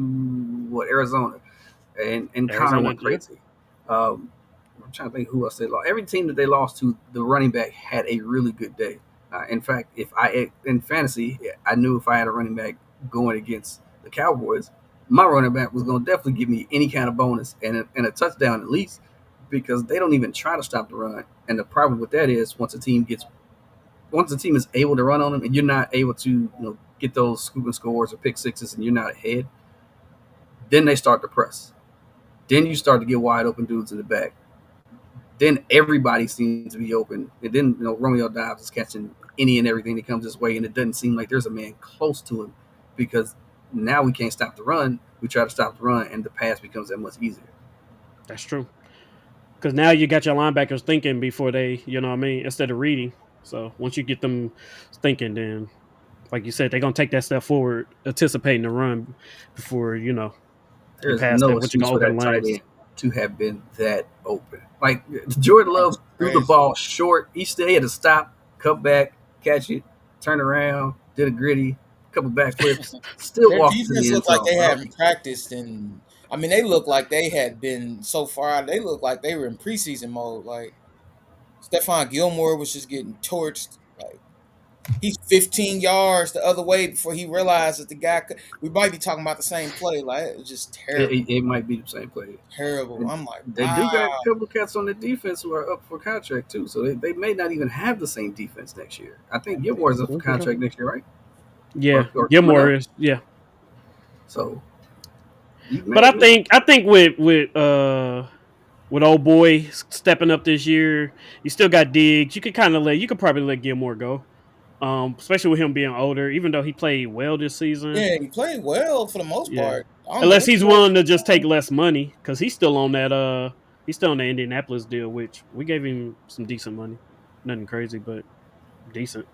what Arizona, and Connor Arizona, went yeah. crazy. Um, I'm trying to think who else they lost. Every team that they lost to, the running back had a really good day. In fact, if I in fantasy, I knew if I had a running back going against the Cowboys, my running back was going to definitely give me any kind of bonus and a touchdown at least, because they don't even try to stop the run. And the problem with that is once a team gets once the team is able to run on them and you're not able to get those scooping scores or pick sixes and you're not ahead, then they start to press. Then you start to get wide open dudes in the back. Then everybody seems to be open. And then Romeo Dobbs is catching any and everything that comes his way, and it doesn't seem like there's a man close to him because now we can't stop the run. We try to stop the run, and the pass becomes that much easier. That's true. Because now you got your linebackers thinking before they, you know what I mean, instead of reading. So once you get them thinking, then like you said, they're gonna take that step forward, anticipating the run before you There's pass no that. What you excuse gonna for open that tight lanes? end to have been that open. Like Jordan That's Love threw the crazy. ball short. He still had to stop, come back, catch it, turn around, did a gritty, couple backflips, still Their walked to the defense end looked like zone, they bro. hadn't practiced, and I mean, they looked like they had been so far out. They looked like they were in preseason mode. Like Stephon Gilmore was just getting torched. Like he's 15 yards the other way before he realized that the guy. We might be talking about the same play. Like it was just It, terrible, it, it might be the same play. terrible. And I'm like, they wow. do got a couple cats on the defense who are up for contract too, so they may not even have the same defense next year. I think Gilmore's up for Okay. contract next year, right? Yeah, Or coming Gilmore up. is So you but may I think with old boy stepping up this year, you still got Diggs. You could probably let Gilmore go. Especially with him being older, even though he played well this season. Yeah, he played well for the most Yeah. part. I don't know Unless what he's you guys willing to just take doing. less money, because he's still on the Indianapolis deal, which we gave him some decent money. Nothing crazy, but decent.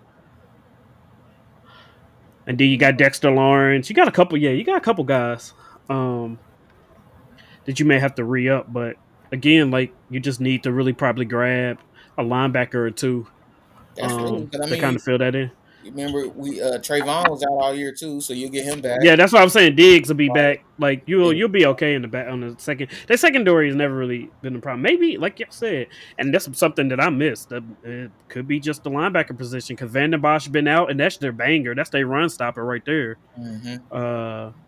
And then you got Dexter Lawrence. You got a couple guys um that you may have to re up, but again, like you just need to really probably grab a linebacker or two That's true. But I to mean, kind of fill that in. you remember we Trayvon was out all year too, so you'll get him back. Yeah, that's what I'm saying. Diggs will be Like, back. Like yeah. you'll be okay in the back on the second. Their secondary has never really been a problem. Maybe like you said, and that's something that I missed. It could be just the linebacker position because Van den Bosch been out, and that's their banger. That's their run stopper right there. Hmm.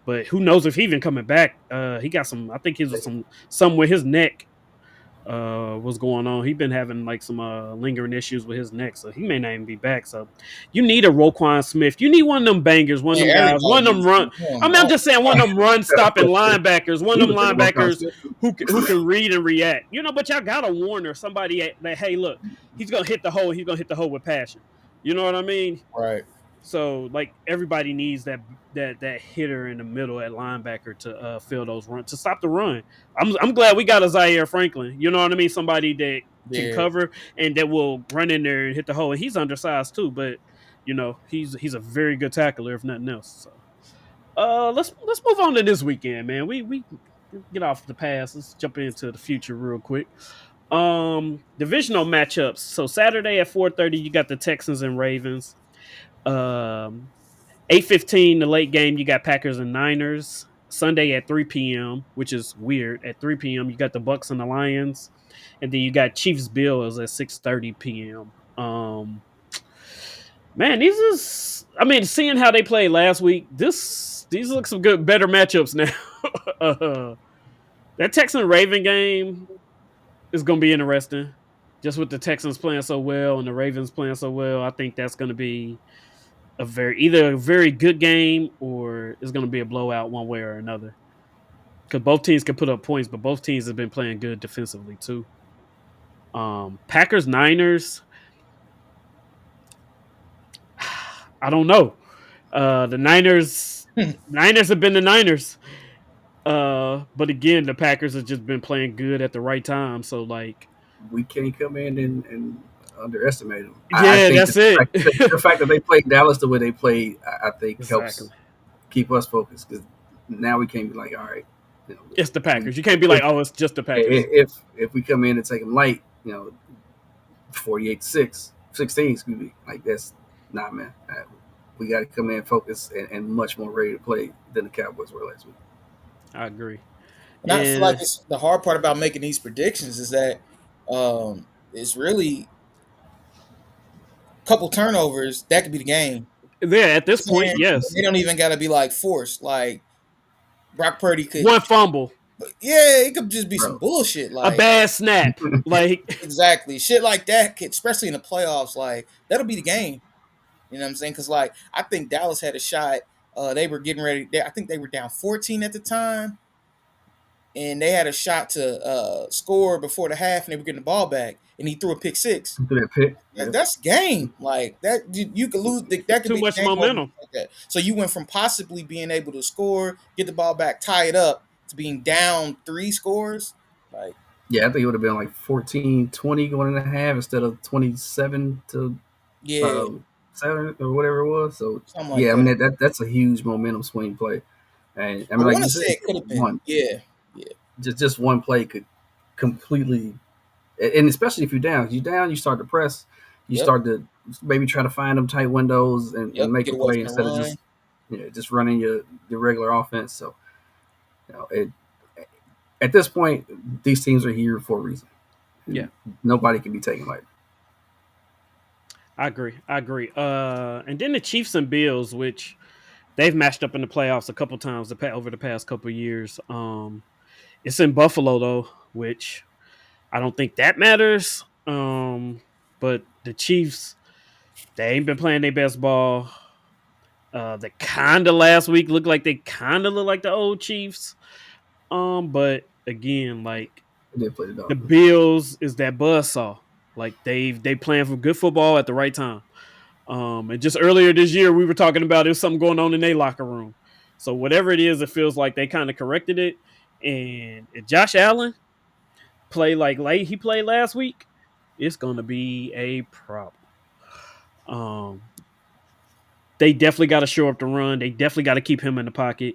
But who knows if he even coming back? He got some. I think he was some with his neck. What's going on? He been having like some lingering issues with his neck, so he may not even be back. So you need a Roquan Smith. You need one of them bangers, one of Man, them guys, everybody one of them needs run. him. I mean, I'm Oh, just saying one of them run stopping linebackers, one he of them was in the World Cup. linebackers who can read and react. But y'all got to warn or somebody that hey, look, he's gonna hit the hole. He's gonna hit the hole with passion. You know what I mean? right. So like everybody needs that hitter in the middle at linebacker to fill those runs to stop the run. I'm glad we got a Zaire Franklin. You know what I mean? Somebody that can Yeah. cover and that will run in there and hit the hole. And he's undersized too, but he's a very good tackler if nothing else. So let's move on to this weekend, man. We get off the past. Let's jump into the future real quick. Divisional matchups. So Saturday at 4:30, you got the Texans and Ravens. Um, 8:15, the late game, you got Packers and Niners. Sunday at 3 p.m., which is weird. At 3 p.m., you got the Bucks and the Lions, and then you got Chiefs Bills at 6:30 p.m. Man, these is I mean, seeing how they played last week, these look some better matchups now. uh, that Texan Raven game is going to be interesting. Just with the Texans playing so well and the Ravens playing so well, I think that's going to be either a very good game or it's going to be a blowout one way or another. Because both teams can put up points, but both teams have been playing good defensively too. Packers Niners, I don't know. The Niners have been the Niners. But again, the Packers have just been playing good at the right time. So like, We can't come in and underestimate them. I yeah, think that's that it. the fact that they played Dallas the way they played, I think Exactly. helps keep us focused because now we can't be like, all right, you know, It's the we, Packers. You can't be like, if oh, it's just the Packers. if we come in and take them light, 48-6, 16, excuse me, like that's not man. We got to come in focused and much more ready to play than the Cowboys were last week. I agree. And I feel like And it's the hard part about making these predictions is that it's really a couple turnovers that could be the game. yeah, at this point, And yes. they don't even got to be like forced. Like Brock Purdy could One fumble. But yeah, it could just be some bro. bullshit. A Like bad snap, like exactly shit like that, especially in the playoffs. Like that'll be the game. You know what I'm saying? Because like I think Dallas had a shot. They were getting ready. I think they were down 14 at the time, and they had a shot to score before the half, and they were getting the ball back, and he threw a pick six. Into that pick. Yeah. That's game. Like that, you could lose. That could too be the much game over momentum. like that. So you went from possibly being able to score, get the ball back, tie it up, to being down three scores. Like Yeah, I think it would have been like 14-20 going in a half instead of 27 to yeah, uh, 7 or whatever it was. So something like yeah, I that. mean that's a huge momentum swing play. And I I mean, like want you to said, say it could have been. one Yeah, yeah, just one play could completely, and especially if you're down, you start to press, you yep, start to maybe try to find them tight windows and yep. make Get a away play from the instead of run. just running your regular offense. So it at this point, these teams are here for a reason. Yeah, And nobody can be taken lightly. I agree. I agree. And then the Chiefs and Bills, which they've matched up in the playoffs a couple times over the past couple years. It's in Buffalo though, which I don't think that matters. But the Chiefs, they ain't been playing their best ball. The kind of last week looked like they kind of look like the old Chiefs. But again, like They did play the the Dolphins. Bills is that buzzsaw. Like they playing for good football at the right time. And just earlier this year, we were talking about there's something going on in their locker room. So whatever it is, it feels like they kind of corrected it. And if Josh Allen play like he played last week, it's gonna be a problem. Um, they definitely got to show up the run. They definitely got to keep him in the pocket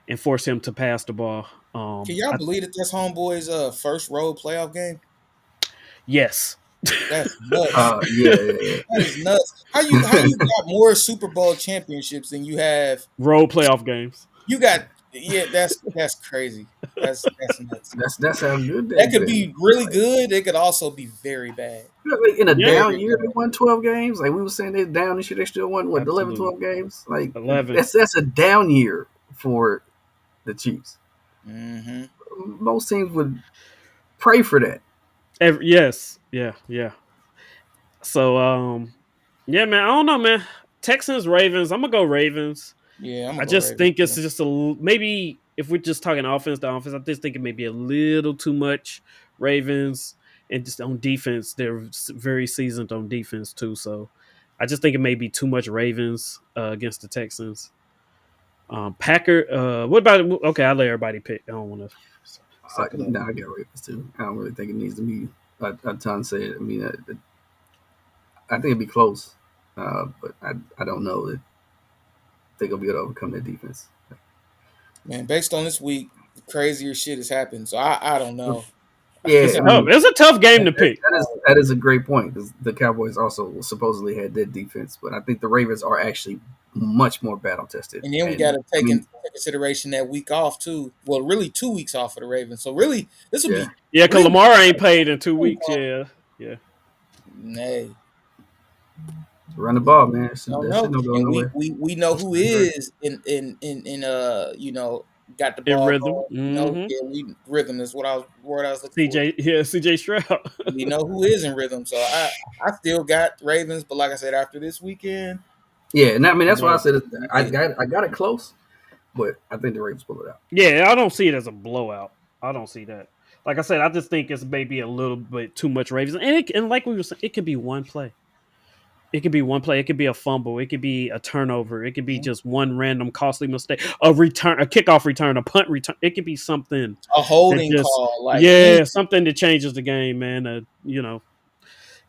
and force him to pass the ball. Can y'all believe that that's homeboy's first road playoff game? Yes, That's nuts. Yeah, yeah, That is nuts. How you got more Super Bowl championships than you have? road playoff games. You got yeah. That's crazy. That's nuts. that's how good That they've could been. be really good. It could also be very bad. You know, like in a Yeah, down Very year, they bad. won 12 games. Like we were saying, they're down this year. They still won what 11, absolutely. 12 games. Like 11. that's a down year for the Chiefs. Hmm. Most teams would pray for that. Yes. Yeah. Yeah. So, yeah, man. I don't know, man. Texans, Ravens. I'm gonna go Ravens. Yeah, I'm I gonna go just Ravens think it's too. just maybe if we're just talking offense to offense, I just think it may be a little too much Ravens and just on defense. They're very seasoned on defense too, so I just think it may be too much Ravens against the Texans. Packer. What about? Okay, I'll let everybody pick. I don't want to suck it up. No, I got Ravens too. I don't really think it needs to be a ton said. I mean, I think it'd be close, but I don't know that they're gonna be able to overcome that defense. Man, based on this week, crazier shit has happened. So I don't know. Yeah, It's I tough. mean, It's a tough game to pick. that is a great point because the Cowboys also supposedly had that defense, but I think the Ravens are actually much more battle tested. And then we got And to I take mean, into consideration that week off too. Well, really 2 weeks off for the Ravens. So really, this will yeah, be Yeah, because 3 weeks. Lamar ain't paid in 2 weeks. Yeah, yeah. Nay, run the we ball, man. don't That shit know. don't go And we nowhere. we we know who is in got the In ball rhythm. going. Mm-hmm. Yeah, we rhythm is what I was looking for. CJ, yeah, CJ Stroud. We know who is in rhythm. So I still got Ravens, but like I said, after this weekend, Yeah, and I mean you that's why I know, said yeah. I got it close, but I think the Ravens pull it out. Yeah, I don't see it as a blowout. I don't see that. Like I said, I just think it's maybe a little bit too much Ravens, and like we were saying, it could be one play. It could be one play. It could be a fumble. It could be a turnover. It could be just one random costly mistake, a return, a kickoff return, a punt return. It could be something A that holding just, call, like yeah, anything, something that changes the game, man.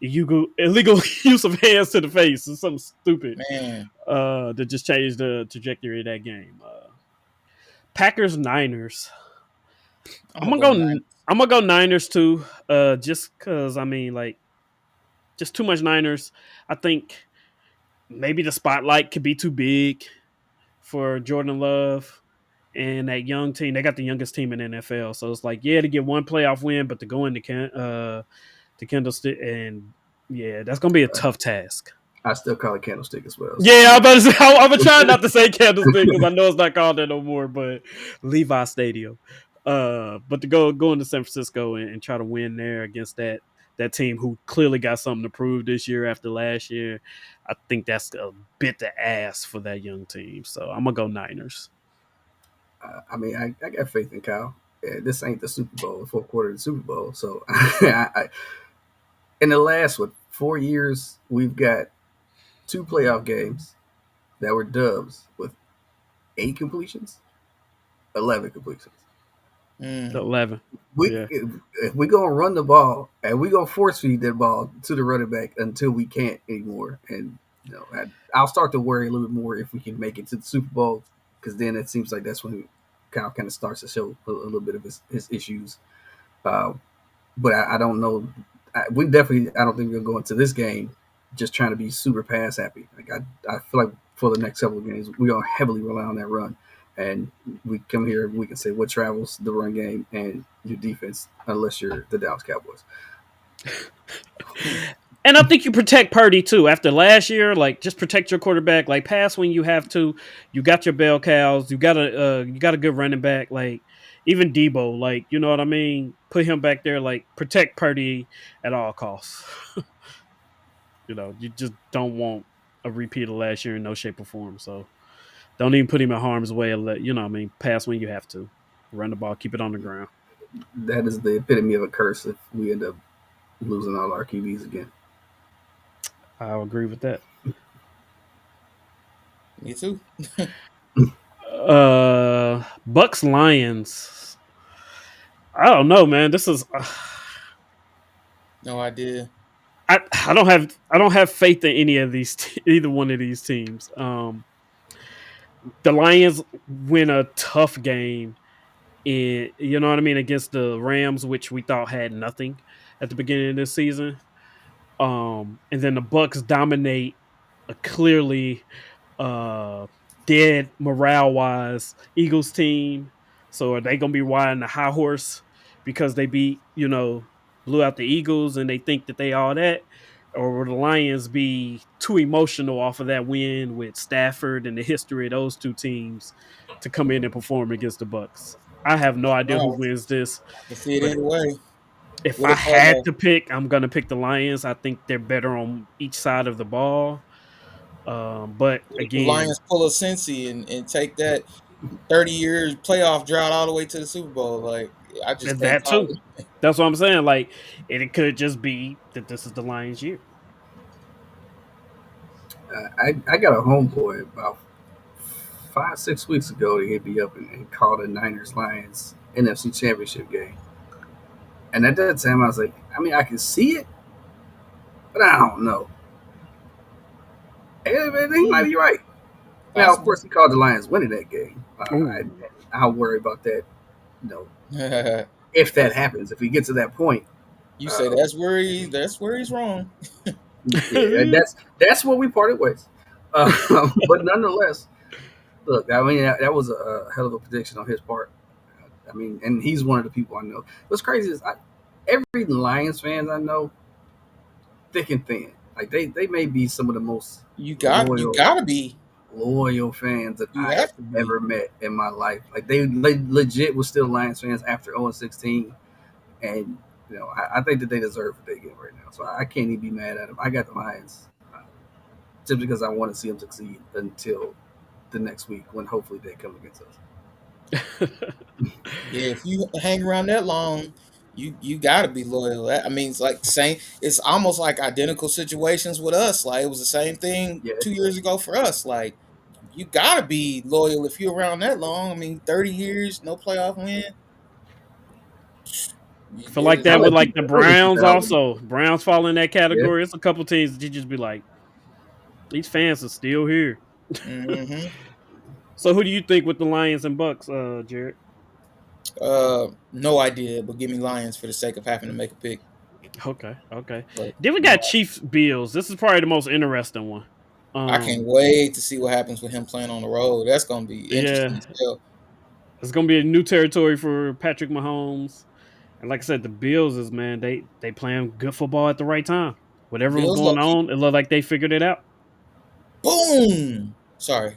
Illegal use of hands to the face is something stupid man. that just changed the trajectory of that game. Packers Niners. I'm I'm gonna gonna go go. nine. I'm gonna go Niners too. Just because I mean, like, just too much Niners. I think maybe the spotlight could be too big for Jordan Love and that young team. They got the youngest team in the NFL, so it's like, yeah, to get one playoff win, but to go into to Candlestick, and yeah, that's gonna be a tough task. I still call it candlestick as well. So Yeah, I'm about to say, I'm trying not to say Candlestick because I know it's not called that no more, but Levi Stadium. But to go into San Francisco and try to win there against that team who clearly got something to prove this year after last year, I think that's a bit to ask for that young team. So I'm gonna go Niners. I mean, I got faith in Kyle. Yeah, this ain't the Super Bowl, the fourth quarter of the Super Bowl. So, in the last 4 years, we've got two playoff games that were dubs with 8 completions, 11 completions. Mm. 11. We Yeah. if we gonna run the ball and we gonna force feed that ball to the running back until we can't anymore, and I'll start to worry a little bit more if we can make it to the Super Bowl, because then it seems like that's when Kyle kind of starts to show a little bit of his issues. Uh, but I don't know. I don't think we're going to go into this game just trying to be super pass happy. Like I feel like for the next couple of games, we're going to heavily rely on that run. And we come here, we can say what travels the run game and your defense, unless you're the Dallas Cowboys. And I think you protect Purdy too. After last year, like just protect your quarterback. Like pass when you have to. You got your bell cows. You got a good running back. Like even Debo. Like you know what I mean. Put him back there. Like protect Purdy at all costs. You just don't want a repeat of last year in no shape or form. So don't even put him in harm's way. And let you know what I mean. Pass when you have to. Run the ball. Keep it on the ground. That is the epitome of a curse if we end up losing all our QBs again. I'll agree with that. Me too. Bucks Lions. I don't know, man. This is No idea. I don't have faith in any of these either one of these teams. The Lions win a tough game in you know what I mean against the Rams, which we thought had nothing at the beginning of this season. And then the Bucks dominate a clearly uh dead morale wise Eagles team. So are they gonna be riding the high horse because they beat, blew out the Eagles and they think that they all that? Or will the Lions be too emotional off of that win with Stafford and the history of those two teams to come in and perform against the Bucks? I have no idea who No, wins this, I can see it but either way. if With I a had call, to pick, I'm gonna pick the Lions. I think they're better on each side of the ball. But what if the again, Lions pull a Cincy and take that 30 years playoff drought all the way to the Super Bowl? Like, I just can't that call too. it. That's what I'm saying. Like, it could just be that this is the Lions' year. I got a homeboy about 5 6 weeks ago. He hit me up and called a Niners Lions NFC Championship game. And at that time, I was like, I mean, I can see it, but I don't know. And he might Mm, be right. Now, of possible. course, he called the Lions winning that game. Ooh. I'll worry about that, you know, You if that happens. If we get to that point, say uh, that's where he's wrong. yeah, that's where we parted ways. But nonetheless, look, I mean, that was a hell of a prediction on his part. I mean, and he's one of the people I know. What's crazy is every Lions fans I know, thick and thin. Like they may be some of the most You loyal gotta be. loyal fans that You I have have to be. ever met in my life. Like they legit was still Lions fans after 0-16, and I think that they deserve what they get right now. So I can't even be mad at them. I got the Lions just because I want to see them succeed until the next week when hopefully they come against us. Yeah, if you hang around that long, you gotta be loyal. I mean, it's like same. It's almost like identical situations with us. Like it was the same thing Yeah, 2 years ago for us. Like you gotta be loyal if you're around that long. I mean, 30 years, no playoff win. I You feel did like it. that with like the early Browns 2000. also. Browns fall in that Yeah, category. It's a couple teams that you just be like, these fans are still here. Hmm. So who do you think with the Lions and Bucks, Jared? No idea, but give me Lions for the sake of having to make a pick. Okay, okay. But Then we no, got Chiefs Bills. This is probably the most interesting one. I can't Um, wait to see what happens with him playing on the road. That's gonna be interesting yeah, as hell. it's gonna be a new territory for Patrick Mahomes. And like I said, the Bills is man, they playing good football at the right time. Whatever was Bills low going key. on, it looked like they figured it out. Boom. Sorry.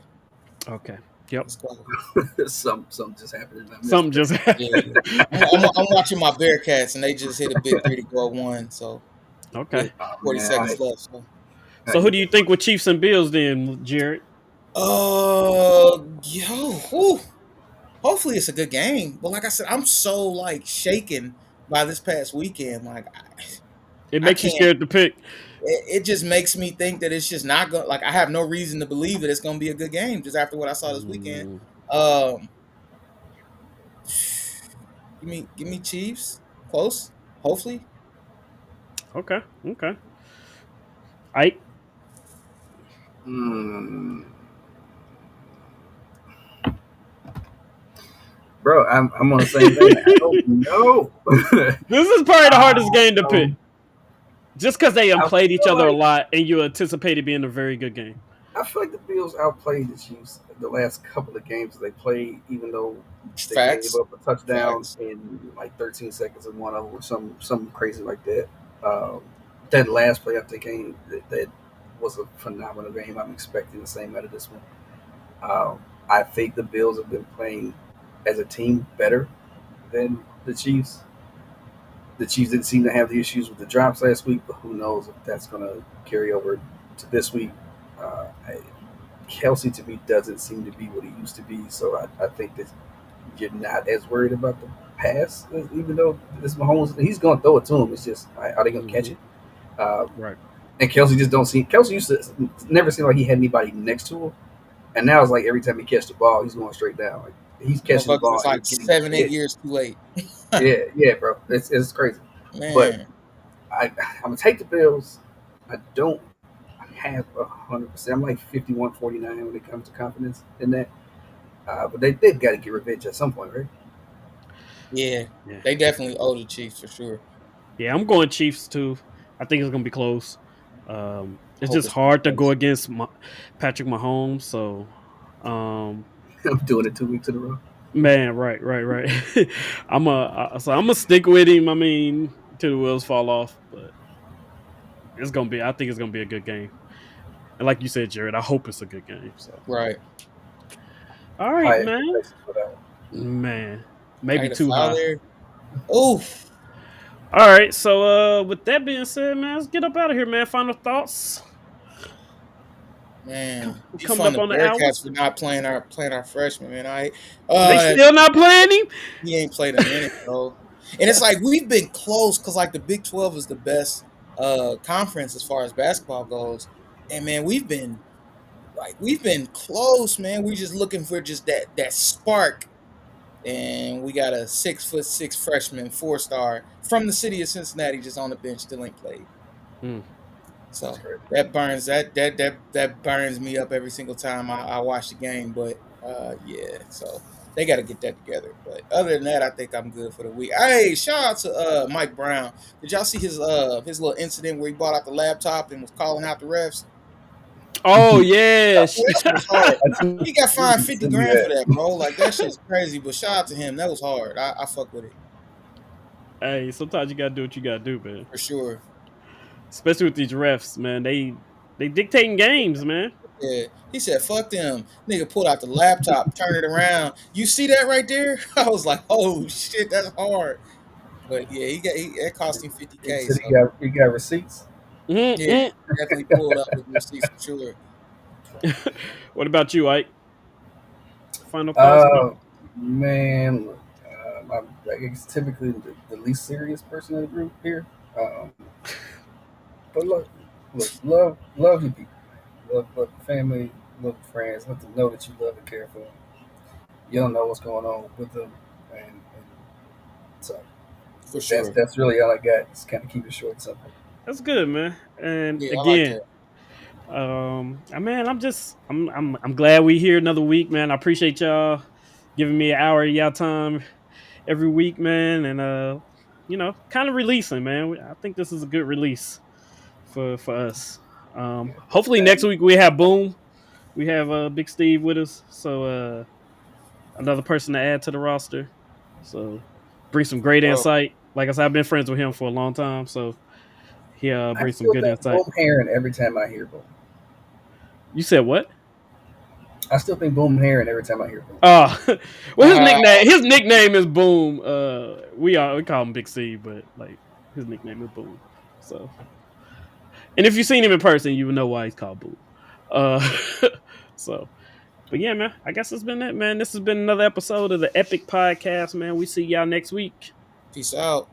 Okay. Yep. Let's go. Something just happened and I missed Something it. just Yeah, happened. I'm watching my Bearcats, and they just hit a big three to go up one. So Okay. with Oh 40 man, seconds left. So, I So who hate do you that. think with Chiefs and Bills then, Jared? yo, hopefully it's a good game. But like I said, I'm so like shaken by this past weekend. Like It I makes you can't. scared to pick. It just makes me think that it's just not going. Like I have no reason to believe that it's going to be a good game just after what I saw this weekend. Mm, Um, give me Chiefs close. Hopefully, okay. Okay. I Mm, bro, I'm on the same thing. I don't know. This is probably the hardest game to pick. um, Just because they I played each feel other a like lot and you anticipate it being a very good game. I feel like the Bills outplayed the Chiefs the last couple of games they played, even though they gave facts, up a touchdown facts. in like 13 seconds in one of them, or something crazy like that. Um, that last playoff they game that was a phenomenal game. I'm expecting the same out of this one. I think the Bills have been playing as a team better than the Chiefs. The Chiefs didn't seem to have the issues with the drops last week, but who knows if that's going to carry over to this week. Uh, Kelsey to me doesn't seem to be what he used to be, so I think that you're not as worried about the pass, even though this Mahomes he's going to throw it to him. It's just are they going to catch Hmm. it? Uh, Right. and Kelsey just don't see. Kelsey used to never seem like he had anybody next to him, and now it's like every time he catches the ball, he's going straight down. Like he's catching the Motherfuckers ball is and like it's getting 7, 8 hit. years too late. Yeah, yeah, bro, it's crazy. But Man, I'm gonna take the Bills. I don't have 100%. I'm like 51-49 when it comes to confidence in that. But they've got to get revenge at some point, right? yeah, Yeah. they definitely owe the Chiefs for sure. Yeah, I'm going Chiefs too. I think it's gonna be close. I It's hope just it's gonna be hard to go close. against Patrick Mahomes. So, um, I'm doing it 2 weeks in a row. man, right, right, right. I'm gonna stick with him. I mean, till the wheels fall off, but it's gonna be. I think it's gonna be a good game. And like you said, Jared, I hope it's a good game. So, Right. all right, High man, expectations for that one. man, Can I maybe get a too foul high. there? Oof. All right, so with that being said, man, let's get up out of here, man. Final thoughts. Man, We're coming defund up the on the hour. Bearcats for not playing our freshman, man. They Uh still not playing him. he ain't played a minute, bro. And it's like we've been close because like the Big 12 is the best conference as far as basketball goes. And man, we've been close, man. We just looking for just that spark. And we got a 6'6" freshman, 4-star from the city of Cincinnati, just on the bench, still ain't played. Mm, That's So great. that burns me up every single time I watch the game. But yeah, so they got to get that together. But other than that, I think I'm good for the week. Hey, shout out to Mike Brown. Did y'all see his little incident where he bought out the laptop and was calling out the refs? oh yeah. That shit was hard. I took He got fined you 50 send me grand for that. that, bro. Like that shit's crazy. But shout out to him. That was hard. I fuck with it Hey, sometimes you gotta do what you gotta do, man. for sure. Especially with these refs, man. They dictating games, man. Yeah, he said, "Fuck them." Nigga pulled out the laptop, turned it around. You see that right there? I was like, "Oh shit, that's hard." But yeah, that cost him fifty He k. said So he got receipts. yeah, Mm-mm. definitely pulled up with receipts for sure. What about you, Ike? Final thoughts, man? Uh, man, look, I guess typically the least serious person in the group here. Um, but look, love your people, love your family, love your friends. Let them know that you love and care for them. You don't know what's going on with them, and so For that's sure. that's really all I got. Just kind of keep it short and simple. That's good, man. And Yeah, I like again, that man, I'm glad we here another week, man. I appreciate y'all giving me an hour of y'all time every week, man, and kind of releasing, man. I think this is a good release for us. Yeah, thanks Hopefully for having next me. week we have Boom. We have Big Steve with us, so another person to add to the roster. So bring some great bro. insight. Like I said, I've been friends with him for a long time, so he I brings some still good think insight. Boom Heron every time I hear Boom. You said what? I still think Boom Heron every time I hear Boom. Uh well, Uh, his nickname is Boom. We call him Big C, but like his nickname is Boom. So, and if you've seen him in person, you would know why he's called Boom. Uh, so, but yeah, man, I guess it's been it, man. This has been another episode of the Epic Podcast, man. We see y'all next week. Peace out.